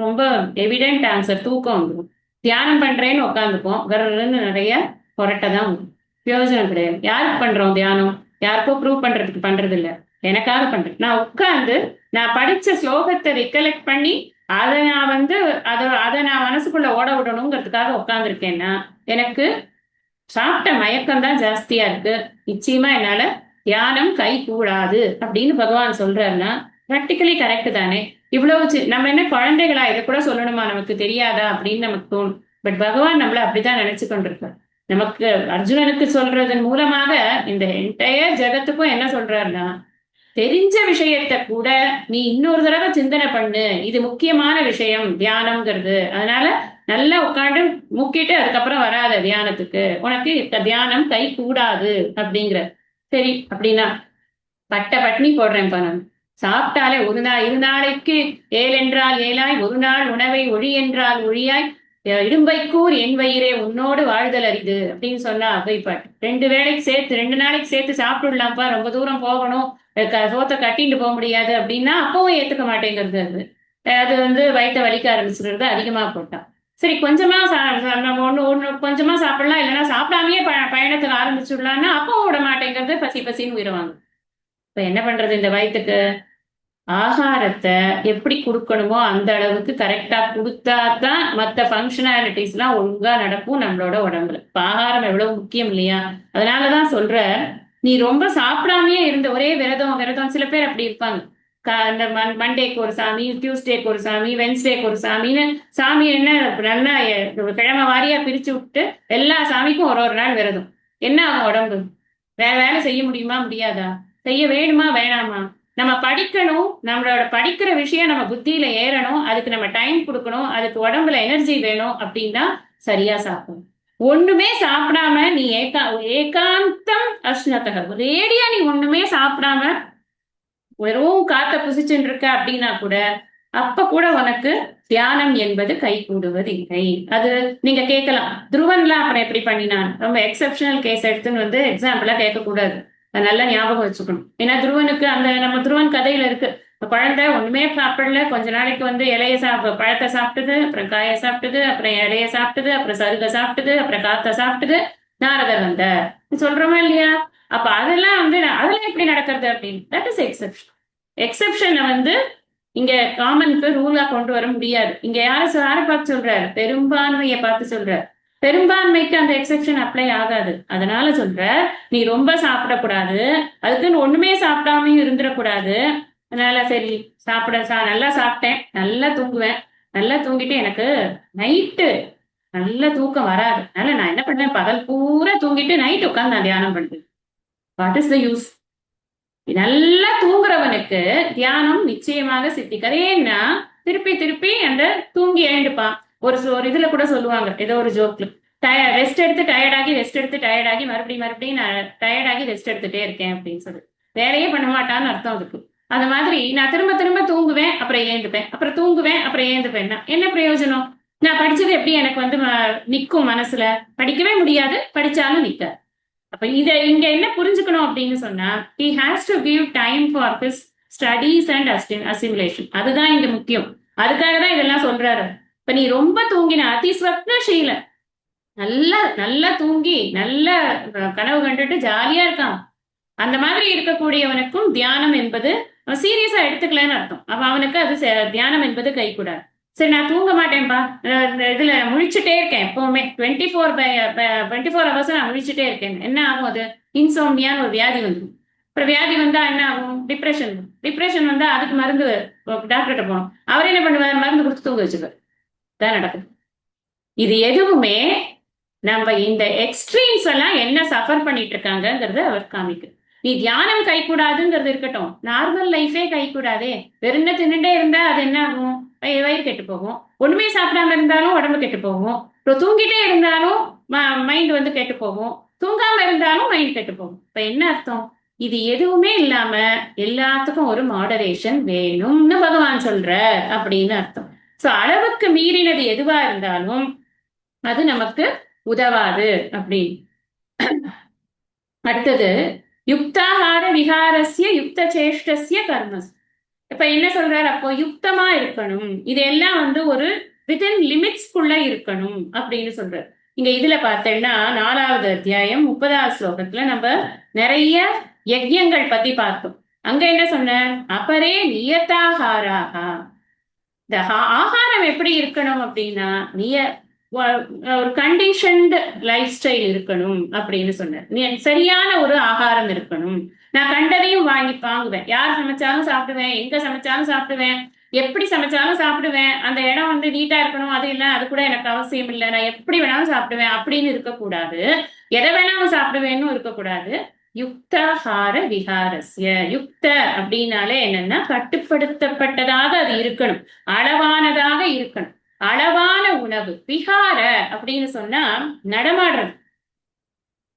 ரொம்ப எவிடென்ட் ஆன்சர், தூக்கம் வந்துடும். தியானம் பண்றேன்னு உட்காந்துப்போம், கர்ன்னு நிறைய புரட்ட தான் வரும். பிரயோஜனம் கிடையாது. யாருக்கு பண்றோம் தியானம்? யாருக்கோ ப்ரூவ் பண்றதுக்கு பண்றது இல்ல, எனக்காக பண்றேன். நான் உட்கார்ந்து நான் படிச்ச ஸ்லோகத்தை ரிகலெக்ட் பண்ணி அதை நான் அதை நான் மனசுக்குள்ள ஓட விடணுங்கிறதுக்காக உட்காந்துருக்கேன்னா, எனக்கு சாப்பிட்ட மயக்கம் தான் ஜாஸ்தியா இருக்கு, நிச்சயமா என்னால தியானம் கை கூடாது அப்படின்னு பகவான் சொல்றாருன்னா ப்ராக்டிக்கலி கரெக்ட் தானே? இவ்வளவு நம்ம என்ன குழந்தைகளா? இதை கூட சொல்லணுமா? நமக்கு தெரியாதா அப்படின்னு நமக்கு தோணும். பட் பகவான் நம்மள அப்படிதான் நினைச்சு கொண்டிருக்கார். நமக்கு அர்ஜுனனுக்கு சொல்றதன் மூலமாக இந்த என்டையர் ஜெகத்துக்கும் என்ன சொல்றாருன்னா, தெரிஞ்ச விஷயத்த கூட நீ இன்னொரு தடவை சிந்தனை பண்ணு, இது முக்கியமான விஷயம் தியானம்ங்கிறது. அதனால நல்லா உட்காந்து முக்கிட்டு அதுக்கப்புறம் வராத தியானத்துக்கு, உனக்கு தியானம் கை கூடாது அப்படிங்கிற. சரி அப்படின்னா பட்ட பட்னி போடுறேன்ப்பா, நான் சாப்பிட்டாலே ஒரு நாள் இரு நாளைக்கு ஏழென்றால் ஏழாய், ஒரு நாள் உணவை ஒழி என்றால் ஒழியாய், இடும்பைக்கூர் என் வயிறே உன்னோடு வாழ்தல் அரிது அப்படின்னு சொன்னா அவை பாட்டு. 2 வேளைக்கு சேர்த்து 2 நாளைக்கு சேர்த்து சாப்பிட்டுடலாம்ப்பா, ரொம்ப தூரம் போகணும், சோத்தை கட்டிட்டு போக முடியாது அப்படின்னா அப்பவும் ஏத்துக்க மாட்டேங்கிறது. அது வயிற்ற வலிக்க ஆரம்பிச்சுக்கிறது அதிகமா போட்டா. சரி கொஞ்சமா நம்ம ஒண்ணு கொஞ்சமா சாப்பிடலாம், இல்லைன்னா சாப்பிடாமயே பயணத்துக்கு ஆரம்பிச்சுடலாம்னா அப்பவும் விட மாட்டேங்கிறது, பசி பசின்னு உயிரவாங்க. இப்ப என்ன பண்றது? இந்த வயிற்றுக்கு ஆகாரத்தை எப்படி கொடுக்கணுமோ அந்த அளவுக்கு கரெக்டா கொடுத்தாதான் மற்ற ஃபங்க்ஷனாலிட்டிஸ் எல்லாம் ஒழுங்கா நடக்கும் நம்மளோட உடம்புல. இப்ப ஆகாரம் எவ்வளவு முக்கியம் இல்லையா? அதனாலதான் சொல்ற, நீ ரொம்ப சாப்பிடாமயே இருந்த ஒரே விரதம் விரதம், சில பேர் அப்படி இருப்பாங்க. இந்த மண்டேக்கு ஒரு சாமி, டியூஸ்டேக்கு ஒரு சாமி, வென்ஸ்டேக்கு ஒரு சாமின்னு சாமி என்ன நல்லா கிழமை வாரியா பிரிச்சு விட்டு எல்லா சாமிக்கும் ஒரு நாள் விரதம். என்ன ஆகும் உடம்பு? வேலை செய்ய முடியுமா? முடியாதா? செய்ய வேணுமா வேணாமா? நம்ம படிக்கணும், நம்மளோட படிக்கிற விஷயம் நம்ம புத்தியில ஏறணும், அதுக்கு நம்ம டைம் கொடுக்கணும், அதுக்கு உடம்புல எனர்ஜி வேணும் அப்படின்னா சரியா சாப்பிடணும். ஒண்ணுமே சாப்பிடாம நீ ஏகாந்தம் அஷ்ணத்தக, ரேடியா நீ ஒண்ணுமே சாப்பிடாம வெறும் காத்த புசிச்சுட்டு இருக்க அப்படின்னா கூட அப்ப கூட உனக்கு தியானம் என்பது கை கூடுவதில்லை. அது நீங்க கேட்கலாம், துருவன்லாம் அப்புறம் எப்படி பண்ணினான்? ரொம்ப எக்ஸப்ஷனல் கேஸ் எடுத்துன்னு எக்ஸாம்பிளா கேட்கக்கூடாது, நல்லா ஞாபகம் வச்சுக்கணும். ஏன்னா துருவனுக்கு அந்த நம்ம துருவன் கதையில இருக்கு, குழந்தை ஒண்ணுமே சாப்பிடல, கொஞ்ச நாளைக்கு வந்து இலைய பழத்தை சாப்பிட்டது, அப்புறம் காயை சாப்பிட்டது, அப்புறம் இலைய சாப்பிட்டது, அப்புறம் சருகை சாப்பிட்டது, அப்புறம் காத்த சாப்பிட்டது, நாரதர் வந்த சொல்றோமா இல்லையா? அப்ப அதெல்லாம் வந்து அதெல்லாம் எப்படி நடக்கிறது அப்படின்னு, தட் இஸ் எக்ஸெப்ஷன். எக்ஸெப்ஷனை வந்து இங்க காமனுக்கு ரூலா கொண்டு வர முடியாது. இங்க யாரை பார்த்து சொல்றாரு? பெரும்பான்மையை பார்த்து சொல்றாரு. பெரும்பான்மைக்கு அந்த எக்ஸெப்ஷன் அப்ளை ஆகாது. அதனால சொல்ற, நீ ரொம்ப சாப்பிடக்கூடாது, அதுக்குன்னு ஒண்ணுமே சாப்பிடாமையும் இருந்துடக்கூடாது. அதனால சரி நல்லா சாப்பிட்டேன், நல்லா தூங்குவேன், நல்லா தூங்கிட்டு எனக்கு நைட்டு நல்ல தூக்கம் வராது, அதனால நான் என்ன பண்ணேன், பகல் பூரா தூங்கிட்டு நைட் உட்காந்து நான் தியானம் பண்றேன். What is the use? நல்லா தூங்குறவனுக்கு தியானம் நிச்சயமாக சித்திக்காது. ஏன்னா திருப்பி திருப்பி அந்த தூங்கி எழுந்துப்பான். ஒரு இதுல கூட சொல்லுவாங்க, ஏதோ ஒரு ஜோக்ல, ரெஸ்ட் எடுத்து டயர்டாகி ரெஸ்ட் எடுத்து டயர்டாகி மறுபடியும் நான் டயர்டாகி ரெஸ்ட் எடுத்துட்டே இருக்கேன் அப்படின்னு சொல்லி வேலையே பண்ண மாட்டான்னு அர்த்தம் அதுக்கு. அந்த மாதிரி நான் திரும்ப திரும்ப தூங்குவேன், அப்புறம் ஏந்துப்பேன், அப்புறம் தூங்குவேன், அப்புறம் ஏந்துப்பேன்னா என்ன பிரயோஜனம்? நான் படிச்சது எப்படி எனக்கு வந்து நிக்கும் மனசுல? படிக்கவே முடியாது, படிச்சாலும் நிக்காது. அப்ப இங்க என்ன புரிஞ்சுக்கணும் அப்படின்னு சொன்னா, he has to give time for his studies and assimilation. அதுதான் இங்க முக்கியம். அதுக்காக தான் இதெல்லாம் சொல்றாரு. இப்ப நீ ரொம்ப தூங்கின அதிஸ்வப்னஷீல, நல்லா நல்லா தூங்கி நல்ல கனவு கண்டுட்டு ஜாலியா இருக்கான், அந்த மாதிரி இருக்கக்கூடியவனுக்கும் தியானம் என்பது சீரியஸா எடுத்துக்கலன்னு அர்த்தம். அப்ப அவனுக்கு அது தியானம் என்பது கைகூடாது. சரி நான் தூங்க மாட்டேன்பா, இதுல முழிச்சுட்டே இருக்கேன் எப்பவுமே, 24 ஹவர்ஸ் நான் முழிச்சுட்டே இருக்கேன், என்ன ஆகும்? அது இன்சோம்னியான்னு ஒரு வியாதி வந்துடும். அப்புறம் வியாதி வந்தா என்ன ஆகும்? டிப்ரெஷன் வந்தா அதுக்கு மருந்து டாக்டர்கிட்ட போகணும். அவர் என்ன பண்ணுவார்? மருந்து கொடுத்து தூங்க வச்சுக்கார். தான் நடக்குது. இது எதுவுமே நம்ம இந்த எக்ஸ்ட்ரீம்ஸ் எல்லாம் என்ன சஃபர் பண்ணிட்டு இருக்காங்கிறத அவர் காமிக்கு. நீ தியானம் கை கூடாதுங்கிறது இருக்கட்டும், நார்மல் லைஃபே கை கூடாதே. வெறும் தின்னுட்டே இருந்தா அது என்ன ஆகும்? வயிறு கெட்டு போகும். ஒண்ணுமே சாப்பிடாம இருந்தாலும் உடம்பு கெட்டு போகும். தூங்கிட்டே இருந்தாலும் மைண்ட் வந்து கெட்டு போகும். தூங்காம இருந்தாலும் மைண்ட் கெட்டு போகும். இப்ப என்ன அர்த்தம்? இது எதுவுமே இல்லாம எல்லாத்துக்கும் ஒரு மாடரேஷன் வேணும்னு பகவான் சொல்ற அப்படின்னு அர்த்தம். சோ அளவுக்கு மீறினது எதுவா இருந்தாலும் அது நமக்கு உதவாது அப்படின்னு. அடுத்தது யுக்தாகார விகாரஸ்ய யுக்த சேஷ்டஸ்ய கர்மஸ். இப்ப என்ன சொல்றாரு? அப்போ யுக்தமா இருக்கணும், இதெல்லாம் வந்து ஒரு வித்தின் லிமிட்ஸ்குள்ள இருக்கணும் அப்படின்னு சொல்றாரு. இங்க இதுல பார்த்தேன்னா 4வது அத்தியாயம் 30வது ஸ்லோகத்துல நம்ம நிறைய யஜ்யங்கள் பத்தி பார்த்தோம். அங்க என்ன சொன்ன? அபரே நியதாகாராக. இந்த ஆகாரம் எப்படி இருக்கணும் அப்படின்னா, ஒரு கண்டிஷன்டு லைஃப் ஸ்டைல் இருக்கணும் அப்படின்னு சொன்னார். சரியான ஒரு ஆகாரம் இருக்கணும். நான் கண்டதையும் வாங்குவேன், யார் சமைச்சாலும் சாப்பிடுவேன், எங்க சமைச்சாலும் சாப்பிடுவேன், எப்படி சமைச்சாலும் சாப்பிடுவேன், அந்த இடம் வந்து நீட்டா இருக்கணும், அது இல்லை அது கூட எனக்கு அவசியம் இல்லை, நான் எப்படி வேணாலும் சாப்பிடுவேன் அப்படின்னு இருக்கக்கூடாது. எதை வேணாலும் சாப்பிடுவேன்னு இருக்கக்கூடாது. யுக்தாகார விகாரஸ்ய. யுக்த அப்படின்னாலே என்னன்னா கட்டுப்படுத்தப்பட்டதாக அது இருக்கணும், அளவானதாக இருக்கணும், அளவான உணவு. விகார அப்படின்னு சொன்னா நடமாடுறது.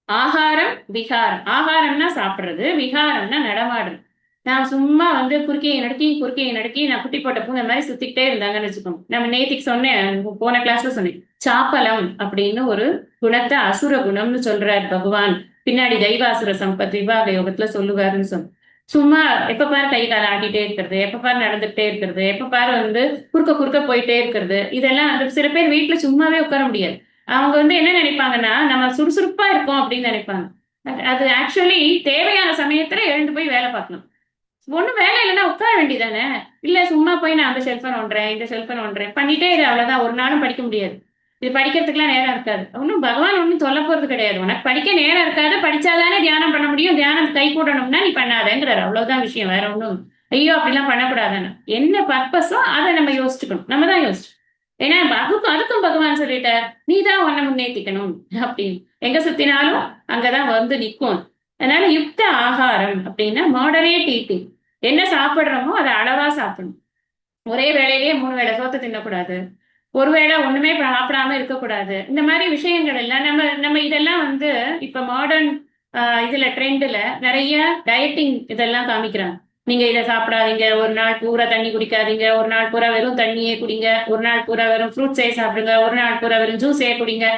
ஆகாரம் விகாரம். ஆகாரம்னா சாப்பிடுறது, விகாரம்னா நடமாடுறது. நான் சும்மா வந்து குறுக்கையை நடுக்கி நான் குட்டி போட்ட பூனை மாதிரி சுத்திக்கிட்டே இருந்தாங்கன்னு வச்சுக்கோங்க. நம்ம நேத்திக்கு சொன்னேன், போன கிளாஸ்ல சொன்னேன், சாப்பலம் அப்படின்னு ஒரு குணத்தை அசுர குணம்னு சொல்றார் பகவான். பின்னாடி தெய்வாசுர சம்பத் விவாக யோகத்துல சொல்லுவாருன்னு சொன்ன. சும்மா எப்ப பாரு கை கால ஆட்டிட்டே இருக்கிறது, எப்ப பாரு நடந்துகிட்டே இருக்கிறது, எப்ப பாரு வந்து குறுக்க போயிட்டே இருக்கிறது, இதெல்லாம் வந்து சில பேர் வீட்டுல சும்மாவே உட்கார முடியாது. அவங்க வந்து என்ன நினைப்பாங்கன்னா, நம்ம சுறுசுறுப்பா இருக்கோம் அப்படின்னு நினைப்பாங்க. அது ஆக்சுவலி தேவையான சமயத்துல எழுந்து போய் வேலை பார்க்கணும். ஒண்ணும் வேலை இல்லைன்னா உட்கார வேண்டியதானே. இல்ல சும்மா போய் நான் அந்த செல்பை நோண்டுறேன், இந்த செல்பை நோண்டுறேன் பண்ணிட்டே இரு, அவ்வளவுதான். ஒரு நாளும் படிக்க முடியாது. இது படிக்கிறதுக்குலாம் நேரம் இருக்காது. ஒன்னும் பகவான் ஒன்னும் சொல்ல போறது கிடையாது. உனக்கு படிக்க நேரம் இருக்காது, படிச்சாதானே தியானம் பண்ண முடியும். தியானம் கை கூடணும்னா நீ பண்ணாதேங்கிறாரு, அவ்வளவுதான் விஷயம். வேற ஒண்ணும் ஐயோ அப்படிலாம் பண்ணக்கூடாதுன்னு என்ன பர்பஸோ அதை நம்ம யோசிச்சுக்கணும். நம்ம தான் யோசிச்சு, ஏன்னா அதுக்கும் பகவான் சொல்லிட்டார், நீ தான் உன்னை முன்னேற்றிக்கணும் அப்படின்னு. எங்க சுத்தினாலும் அங்கதான் வந்து நிற்கும். அதனால யுக்த ஆகாரம் அப்படின்னா மாடரேட் ஈட்டிங். என்ன சாப்பிடுறோமோ அதை அளவா சாப்பிடணும். ஒரே வேளையிலேயே 3 வேளை சோத்தை தின்னக்கூடாது, ஒருவேளை ஒண்ணுமே சாப்பிடாம இருக்கக்கூடாது. இந்த மாதிரி விஷயங்கள் எல்லாம் நம்ம இதெல்லாம் வந்து இப்ப மாடர்ன் இதுல ட்ரெண்ட்ல நிறைய டயட்டிங் இதெல்லாம் காமிக்கிறாங்க. நீங்க இதை சாப்பிடாதீங்க, ஒரு நாள் பூரா தண்ணி குடிக்காதீங்க, ஒரு நாள் பூரா வெறும் தண்ணியே குடிங்க, ஒரு நாள் பூரா வெறும் ஃப்ரூட்ஸே சாப்பிடுங்க, ஒரு நாள் பூரா வெறும் ஜூஸே குடிங்க.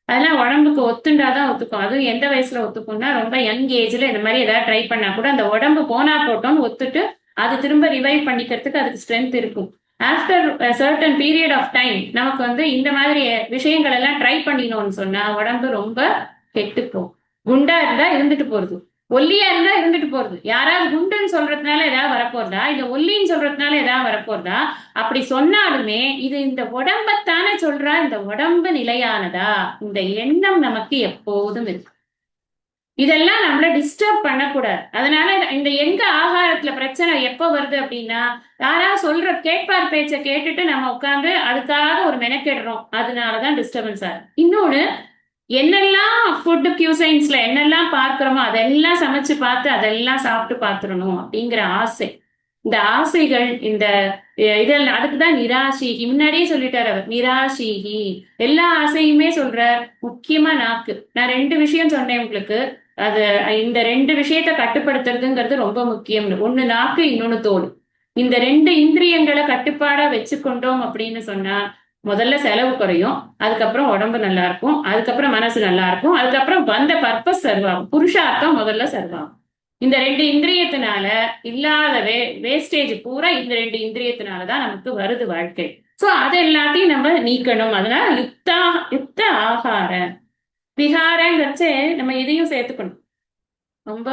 அதெல்லாம் உடம்புக்கு ஒத்துண்டாதான் ஒத்துக்கும். அதுவும் எந்த வயசுல ஒத்துக்கும்னா, ரொம்ப யங் ஏஜ்ல இந்த மாதிரி ஏதாவது ட்ரை பண்ணா கூட அந்த உடம்பு போனா போட்டோம்னு ஒத்துட்டு அது திரும்ப ரிவைவ் பண்ணிக்கிறதுக்கு அதுக்கு ஸ்ட்ரென்த் இருக்கும். After certain period of time நமக்கு வந்து இந்த மாதிரி விஷயங்கள் எல்லாம் ட்ரை பண்ணினோம்னு சொன்னா உடம்பு ரொம்ப கெட்டுப்போம். குண்டா இருந்தா இருந்துட்டு போறது, ஒல்லியா இருந்தா இருந்துட்டு போறது. யாராவது குண்டுன்னு சொல்றதுனால ஏதாவது வரப்போறதா, இல்ல ஒல்லின்னு சொல்றதுனால ஏதாவது வரப்போறதா? அப்படி சொன்னாலுமே இது இந்த உடம்பத்தானே சொல்றா. இந்த உடம்பு நிலையானதா? இந்த எண்ணம் நமக்கு எப்போதும் இருக்கு. இதெல்லாம் நம்மள டிஸ்டர்ப் பண்ணக்கூடாது. அதனால இந்த எங்க ஆகாரத்துல பிரச்சனை எப்ப வருது அப்படின்னா, யாராவது சொல்ற கேட்பார் பேச்ச கேட்டுட்டு நம்ம உட்கார்ந்து அதுக்காக ஒரு மெனக்கெடுறோம். அதனாலதான் டிஸ்டர்பன்ஸ் ஆகுது. இன்னொன்னு, என்னெல்லாம் ஃபுட் கியூசைன்ஸ்ல என்னெல்லாம் பார்க்கிறோமோ அதெல்லாம் சமைச்சு பார்த்து அதெல்லாம் சாப்பிட்டு பார்த்துடணும் அப்படிங்கிற ஆசை. இந்த ஆசைகள் இந்த இதெல்லாம் அதுக்குதான் நிராசீகி. முன்னாடியே சொல்லிட்டாரு அவர், நிராசீகி. எல்லா ஆசையுமே சொல்ற. முக்கியமா நாக்கு. நான் 2 விஷயம் சொன்னேன் உங்களுக்கு. அது இந்த 2 விஷயத்த கட்டுப்படுத்துறதுங்கிறது ரொம்ப முக்கியம். ஒண்ணு நாக்கு, இன்னொன்னு தோல். இந்த 2 இந்திரியங்களை கட்டுப்பாடா வச்சுக்கொண்டோம் அப்படின்னு சொன்னா முதல்ல செலவு குறையும், அதுக்கப்புறம் உடம்பு நல்லா இருக்கும், அதுக்கப்புறம் மனசு நல்லா இருக்கும், அதுக்கப்புறம் வந்த பர்பஸ் சர்வாகும், புருஷார்த்தம் முதல்ல சர்வாகும். இந்த 2 இந்திரியத்தினால இல்லாத வேஸ்டேஜ் பூரா இந்த 2 இந்திரியத்தினாலதான் நமக்கு வருது வாழ்க்கை. சோ அது எல்லாத்தையும் நம்ம நீக்கணும். அதனால யுக்த ஆகார விகாரங்கிறச்சே நம்ம இதையும் சேர்த்துக்கணும். ரொம்ப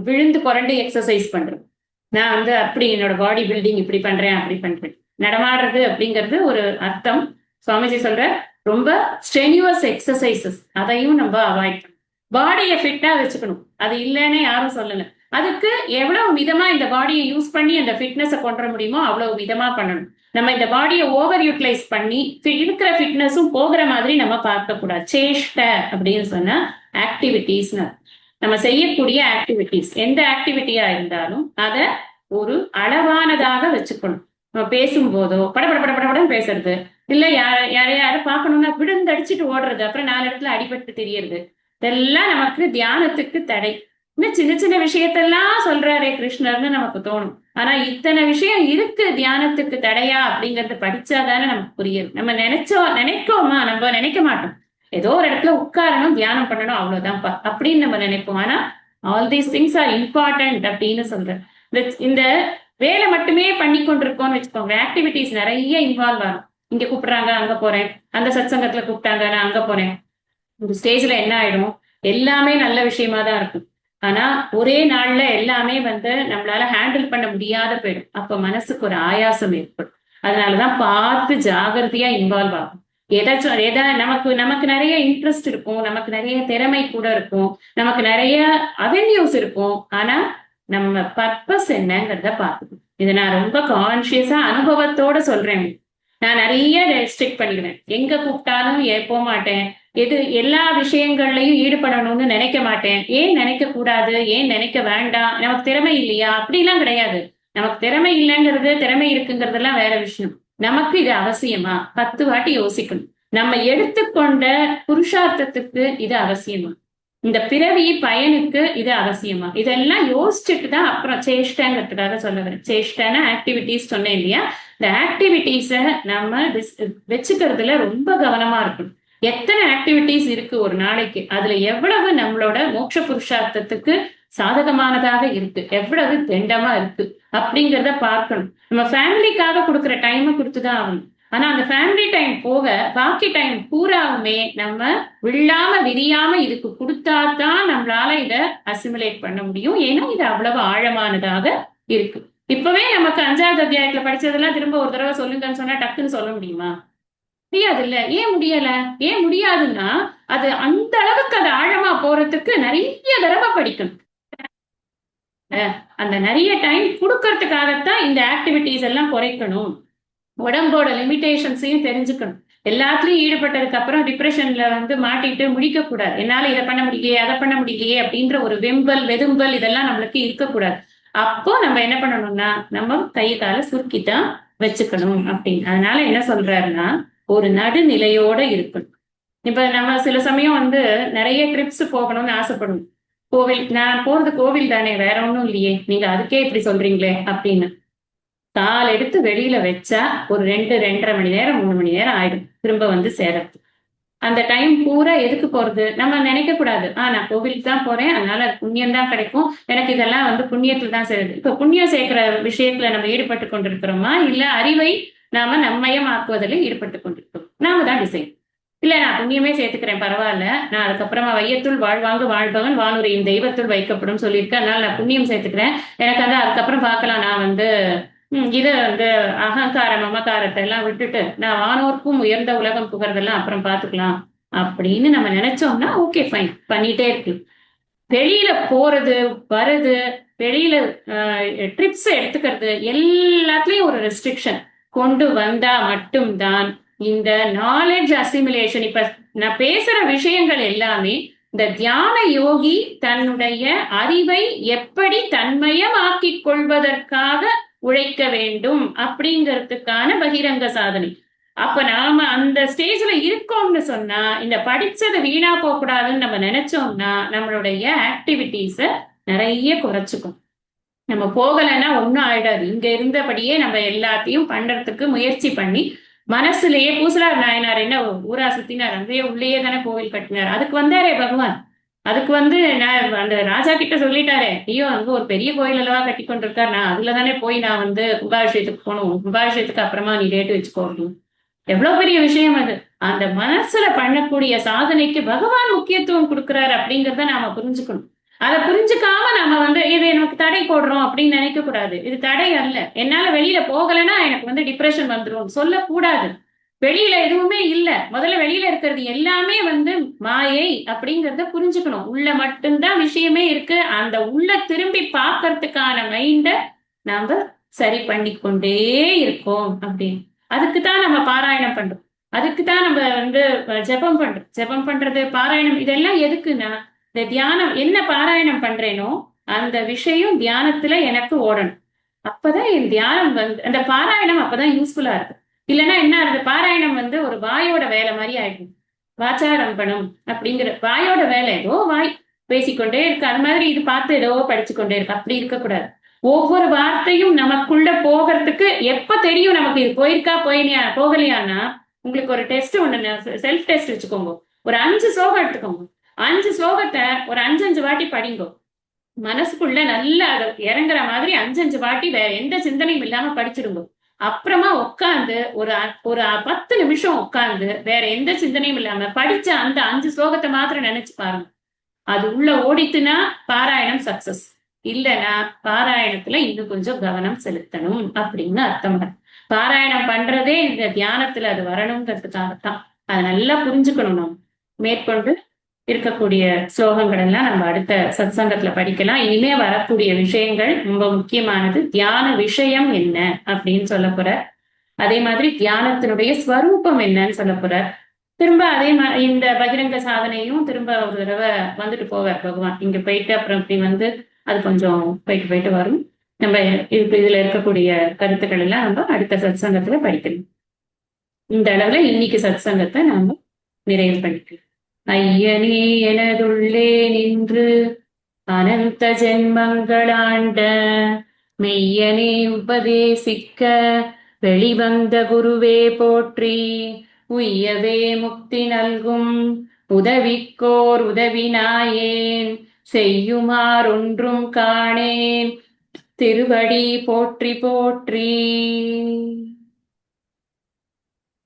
விழுந்து புரண்டு எக்ஸசைஸ் பண்றோம். நான் வந்து அப்படி என்னோட பாடி பில்டிங் இப்படி பண்றேன் அப்படி பண்றேன். நடமாடுறது அப்படிங்கிறது ஒரு அர்த்தம். சுவாமிஜி சொல்ற ரொம்ப ஸ்ட்ரெனியூவஸ் எக்ஸசைசஸ் அதையும் நம்ம அவாய்ட் பண்ணணும். பாடியை ஃபிட்டா வச்சுக்கணும். அது இல்லைன்னு யாரும் சொல்லல. அதுக்கு எவ்வளவு விதமா இந்த பாடியை யூஸ் பண்ணி அந்த ஃபிட்னஸை கொண்டு வர முடியுமோ அவ்வளவு விதமா பண்ணணும். நம்ம இந்த பாடியை ஓவர் யூட்டிலைஸ் பண்ணி இருக்கிற ஃபிட்னஸும் போகிற மாதிரி நம்ம பார்க்க கூடாது. சேஷ்ட அப்படின்னு சொன்னா ஆக்டிவிட்டிஸ்னு, நம்ம செய்யக்கூடிய ஆக்டிவிட்டிஸ் எந்த ஆக்டிவிட்டியா இருந்தாலும் அதை ஒரு அளவானதாக வச்சுக்கணும். நம்ம பேசும்போதோ படப்படன்னு பேசுறது, இல்ல யாரையாவது பார்க்கணும்னா விழுந்து அடிச்சுட்டு ஓடுறது, அப்புறம் 4 இடத்துல அடிபட்டு தெரியறது, இதெல்லாம் நமக்கு தியானத்துக்கு தடை. இன்னும் சின்ன சின்ன விஷயத்தெல்லாம் சொல்றாரே கிருஷ்ணர்னு நமக்கு தோணும். ஆனா இத்தனை விஷயம் இருக்கு தியானத்துக்கு தடையா அப்படிங்கறது படிச்சாதானே நமக்கு புரியுது. நம்ம நினைக்கோமா? நம்ம நினைக்க மாட்டோம். ஏதோ ஒரு இடத்துல உட்காரணும், தியானம் பண்ணணும், அவ்வளவுதான்ப்பா அப்படின்னு நம்ம நினைப்போம். ஆனா all these things are important அப்படின்னு சொல்றேன். இந்த வேலை மட்டுமே பண்ணி கொண்டிருக்கோம்னு வச்சுக்கோங்க, ஆக்டிவிட்டிஸ் நிறைய இன்வால்வ் ஆகும். இங்க கூப்பிடுறாங்க அங்க போறேன், அந்த சத்சங்கத்துல கூப்பிட்டாங்க நான் அங்க போறேன். ஒரு ஸ்டேஜ்ல என்ன ஆயிடும், எல்லாமே நல்ல விஷயமா தான் இருக்கும். ஆனா ஒரே நாள்ல எல்லாமே வந்து நம்மளால ஹேண்டில் பண்ண முடியாத போயிடும். அப்ப மனசுக்கு ஒரு ஆயாசம் ஏற்படும். அதனாலதான் பார்த்து ஜாகிரதையா இன்வால்வ் ஆகும். ஏதாச்சும் நமக்கு நிறைய இன்ட்ரெஸ்ட் இருக்கும், நமக்கு நிறைய திறமை கூட இருக்கும், நமக்கு நிறைய அவென்யூஸ் இருக்கும். ஆனா நம்ம பர்பஸ் என்னங்கிறத பார்க்கணும். இதை நான் ரொம்ப கான்சியஸா அனுபவத்தோட சொல்றேன். நான் நிறைய ரெஸ்ட்ரிக்ட் பண்ணிடுவேன். எங்க கூப்பிட்டாலும் போக மாட்டேன். எல்லா விஷயங்கள்லயும் ஈடுபடணும்னு நினைக்க மாட்டேன். ஏன் நினைக்க கூடாது, ஏன் நினைக்க வேண்டாம், நமக்கு திறமை இல்லையா அப்படிலாம் கிடையாது. நமக்கு திறமை இல்லைங்கிறது, திறமை இருக்குங்கிறதெல்லாம் வேற விஷயம். நமக்கு இது அவசியமா 10 வாட்டி யோசிக்கணும். நம்ம எடுத்துக்கொண்ட புருஷார்த்தத்துக்கு இது அவசியமா, இந்த பிறவி பயனுக்கு இது அவசியமா, இதெல்லாம் யோசிச்சுட்டு தான் அப்புறம் சேஷ்டங்கிறதுக்காக சொல்ல வரேன். சேஷ்டான ஆக்டிவிட்டிஸ் சொன்னேன் இல்லையா, இந்த ஆக்டிவிட்டிஸை நம்ம வச்சுக்கிறதுல ரொம்ப கவனமா இருக்கணும். எத்தனை ஆக்டிவிட்டிஸ் இருக்கு ஒரு நாளைக்கு, அதுல எவ்வளவு நம்மளோட மோட்ச புருஷார்த்தத்துக்கு சாதகமானதாக இருக்கு, எவ்வளவு தெண்டமா இருக்கு அப்படிங்கிறத பார்க்கணும். நம்ம ஃபேமிலிக்காக கொடுக்குற டைமை கொடுத்துதான் ஆகணும். ஆனா அந்த ஃபேமிலி டைம் போக பாக்கி டைம் பூராவுமே நம்ம விழாம விரியாம இதுக்கு கொடுத்தாதான் நம்மளால இத அசிமுலேட் பண்ண முடியும். ஏன்னா இது அவ்வளவு ஆழமானதாக இருக்கு. இப்பவே நமக்கு 5வது அத்தியாயத்துல படிச்சதெல்லாம் திரும்ப ஒரு தடவை சொல்லுங்கன்னு சொன்னா டக்குன்னு சொல்ல முடியுமா? முடியாது இல்ல. ஏன் முடியல? ஏன் முடியாதுன்னா அது அந்த அளவுக்கு அது ஆழமா போறதுக்கு நிறைய தடவை படிக்கணும். அந்த நிறைய டைம் கொடுக்கறதுக்காகத்தான் இந்த ஆக்டிவிட்டிஸ் எல்லாம் குறைக்கணும். உடம்போட லிமிடேஷன்ஸையும் தெரிஞ்சுக்கணும். எல்லாத்துலயும் ஈடுபட்டதுக்கு அப்புறம் டிப்ரெஷன்ல வந்து மாட்டிட்டு முடிக்க கூடாது. என்னால இதை பண்ண முடியலையே, அதை பண்ண முடியலையே அப்படின்ற ஒரு வெதும்பல் இதெல்லாம் நம்மளுக்கு இருக்கக்கூடாது. அப்போ நம்ம என்ன பண்ணணும்னா நம்ம கை காலை சுருக்கித்தான் வச்சுக்கணும் அப்படின்னு. அதனால என்ன சொல்றாருன்னா ஒரு நடுநிலையோட இருக்கணும். இப்ப நம்ம சில சமயம் வந்து நிறைய ட்ரிப்ஸ் போகணும்னு ஆசைப்படணும். நான் போறது கோவில் தானே, வேற ஒண்ணும் இல்லையே, நீங்க அதுக்கே இப்படி சொல்றீங்களே அப்படின்னு கால் எடுத்து வெளியில வச்சா ஒரு 2-2.5 மணி நேரம் 3 மணி நேரம் ஆயிடும் திரும்ப வந்து சேரத்து. அந்த டைம் பூரா எதுக்கு போறது? நம்ம நினைக்க கூடாது. நான் கோவிலுக்கு தான் போறேன், அதனால புண்ணியம் தான் கிடைக்கும். எனக்கு இதெல்லாம் வந்து புண்ணியத்துல தான் சேருது. இப்ப புண்ணியம் சேர்க்கிற விஷயத்துல நம்ம ஈடுபட்டு கொண்டிருக்கிறோமா? இல்ல அறிவை நாம நம்மயமாக்குவதில் ஈடுபட்டு கொண்டிருக்கிறோம். நாம தான் டிசைன். இல்ல நான் புண்ணியமே சேர்த்துக்கிறேன் பரவாயில்ல. நான் அதுக்கப்புறமா வையத்துள் வாழ்வாங்கு வாழ்பவன் வானுரையும் தெய்வத்துள் வைக்கப்படும் சொல்லியிருக்கேன். அதனால நான் புண்ணியம் சேர்த்துக்கிறேன். எனக்கு வந்து அதுக்கப்புறம் பார்க்கலாம். நான் வந்து இதை வந்து அகங்கார மமகாரத்தை எல்லாம் விட்டுட்டு நான் வானோர்க்கும் உயர்ந்த உலகம் புகறதெல்லாம் அப்புறம் பார்த்துக்கலாம் அப்படின்னு நம்ம நினைச்சோம்னா ஓகே ஃபைன் பண்ணிட்டே இருக்கு. வெளியில போறது வர்றது, வெளியில ட்ரிப்ஸ் எடுத்துக்கிறது எல்லாத்துலயும் ஒரு ரெஸ்ட்ரிக்ஷன் கொண்டு வந்தா மட்டும்தான் இந்த நாலேஜ் அசிமுலேஷன். இப்ப நான் பேசுற விஷயங்கள் எல்லாமே இந்த தியான யோகி தன்னுடைய அறிவை எப்படி தன்மயமாக்கிக் கொள்வதற்காக உழைக்க வேண்டும் அப்படிங்கிறதுக்கான பகிரங்க சாதனை. அப்ப நாம அந்த ஸ்டேஜ்ல இருக்கோம்னு சொன்னா இந்த படிச்சதை வீணா போக கூடாதுன்னு நம்ம நினைச்சோம்னா நம்மளுடைய ஆக்டிவிட்டிஸ நிறைய குறைச்சுக்கும். நம்ம போகலைன்னா ஒன்னும் ஆயிடாது. இங்க இருந்தபடியே நம்ம எல்லாத்தையும் பண்றதுக்கு முயற்சி பண்ணி மனசுலயே பூசலார் நாயனார் என்ன ஊரா சுத்தினார், அங்கேயே உள்ளேயே தானே கோவில் கட்டினார். அதுக்கு வந்தாரே பகவான். அதுக்கு வந்து நான் அந்த ராஜா கிட்ட சொல்லிட்டாரே, ஐயோ அங்க ஒரு பெரிய கோயில் அல்லவா கட்டி கொண்டிருக்கார், நான் அதுல தானே போய் நான் வந்து கும்பாபிஷேகத்துக்கு போகணும், கும்பாபிஷேகத்துக்கு அப்புறமா நீ டேட்டு வச்சுக்கோ. எவ்வளவு பெரிய விஷயம் அது. அந்த மனசுல பண்ணக்கூடிய சாதனைக்கு பகவான் முக்கியத்துவம் கொடுக்கிறாரு அப்படிங்கறத நாம புரிஞ்சுக்கணும். அதை புரிஞ்சுக்காம நம்ம வந்து இது நமக்கு தடை போடுறோம் அப்படின்னு நினைக்க கூடாது. இது தடை அல்ல. என்னால வெளியில போகலைன்னா எனக்கு வந்து டிப்ரெஷன் வந்துடும் சொல்லக்கூடாது. வெளியில எதுவுமே இல்ல. முதல்ல வெளியில இருக்கிறது எல்லாமே வந்து மாயை அப்படிங்கறத புரிஞ்சுக்கணும். உள்ள மட்டும்தான் விஷயமே இருக்கு. அந்த உள்ள திரும்பி பார்க்கறதுக்கான மைண்ட நாம சரி பண்ணி கொண்டே இருக்கோம் அப்படின்னு. அதுக்குத்தான் நம்ம பாராயணம் பண்றோம். அதுக்குத்தான் நம்ம வந்து ஜெபம் பண்றோம். ஜெபம் பண்றது, பாராயணம் இதெல்லாம் எதுக்குன்னா இந்த தியானம் என்ன பாராயணம் பண்றேனோ அந்த விஷயம் தியானத்துல எனக்கு ஓடணும். அப்பதான் என் தியானம் வந்து அந்த பாராயணம் அப்பதான் யூஸ்ஃபுல்லா இருக்கு. இல்லைன்னா என்ன ஆகுது, பாராயணம் வந்து ஒரு வாயோட வேலை மாதிரி ஆயிடும். வாச்சாரம்பணம் அப்படிங்கிற வாயோட வேலை, ஏதோ வாய் பேசிக்கொண்டே இருக்கு. அது மாதிரி இது பார்த்து ஏதோ படிச்சுக்கொண்டே இருக்கு. அப்படி இருக்கக்கூடாது. ஒவ்வொரு வார்த்தையும் நமக்குள்ள போகிறதுக்கு எப்ப தெரியும் நமக்கு இது போயிருக்கா போகலையான்னா, உங்களுக்கு ஒரு டெஸ்ட் ஒண்ணு செல்ஃப் டெஸ்ட் வச்சுக்கோங்க. ஒரு 5 ஸ்லோகம் எடுத்துக்கோங்க. 5 ஸ்லோகத்தை ஒரு 5 வாட்டி படிங்க. மனசுக்குள்ள நல்லா அதை இறங்குற மாதிரி 5 வாட்டி வேற எந்த சிந்தனையும் இல்லாம படிச்சிடுங்க. அப்புறமா உட்காந்து ஒரு ஒரு 10 நிமிஷம் உட்காந்து வேற எந்த சிந்தனையும் இல்லாம படிச்ச அந்த 5 ஸ்லோகத்தை மாத்திரம் நினைச்சு பாருங்க. அது உள்ள ஓடித்துனா பாராயணம் சக்சஸ். இல்லைன்னா பாராயணத்துல இன்னும் கொஞ்சம் கவனம் செலுத்தணும் அப்படின்னு அர்த்தம். பாராயணம் பண்றதே இந்த தியானத்துல அது வரணுங்கிறதுக்காகத்தான். அதை நல்லா புரிஞ்சுக்கணும். நம்ம மேற்கொண்டு இருக்கக்கூடிய ஸ்லோகங்கள் எல்லாம் நம்ம அடுத்த சத்சங்கத்துல படிக்கலாம். இனிமே வரக்கூடிய விஷயங்கள் ரொம்ப முக்கியமானது. தியான விஷயம் என்ன அப்படின்னு சொல்ல போற, அதே மாதிரி தியானத்தினுடைய ஸ்வரூபம் என்னன்னு சொல்ல போற. திரும்ப அதே மாதிரி இந்த பகிரங்க சாதனையும் திரும்ப ஒரு தடவை வந்துட்டு போவார் பகவான். இங்க போயிட்டு அப்புறம் இப்படி வந்து அது கொஞ்சம் போயிட்டு போயிட்டு வரும். நம்ம இதுல இருக்கக்கூடிய கருத்துக்கள் எல்லாம் நம்ம அடுத்த சத்சங்கத்துல படிக்கணும். இந்த அளவுல இன்னைக்கு சத்சங்கத்தை நாம நிறைவு பண்ணிக்கலாம். ஐயனே எனதுள்ளே நின்று அனந்த ஜென்மங்களாண்ட மெய்யனே உபதேசிக்க வெளிவந்த குருவே போற்றி. உய்யவே முக்தி நல்கும் உதவிக்கோர் உதவினாயேன் செய்யுமாறொன்றும் காணேன் திருவடி போற்றி போற்றி.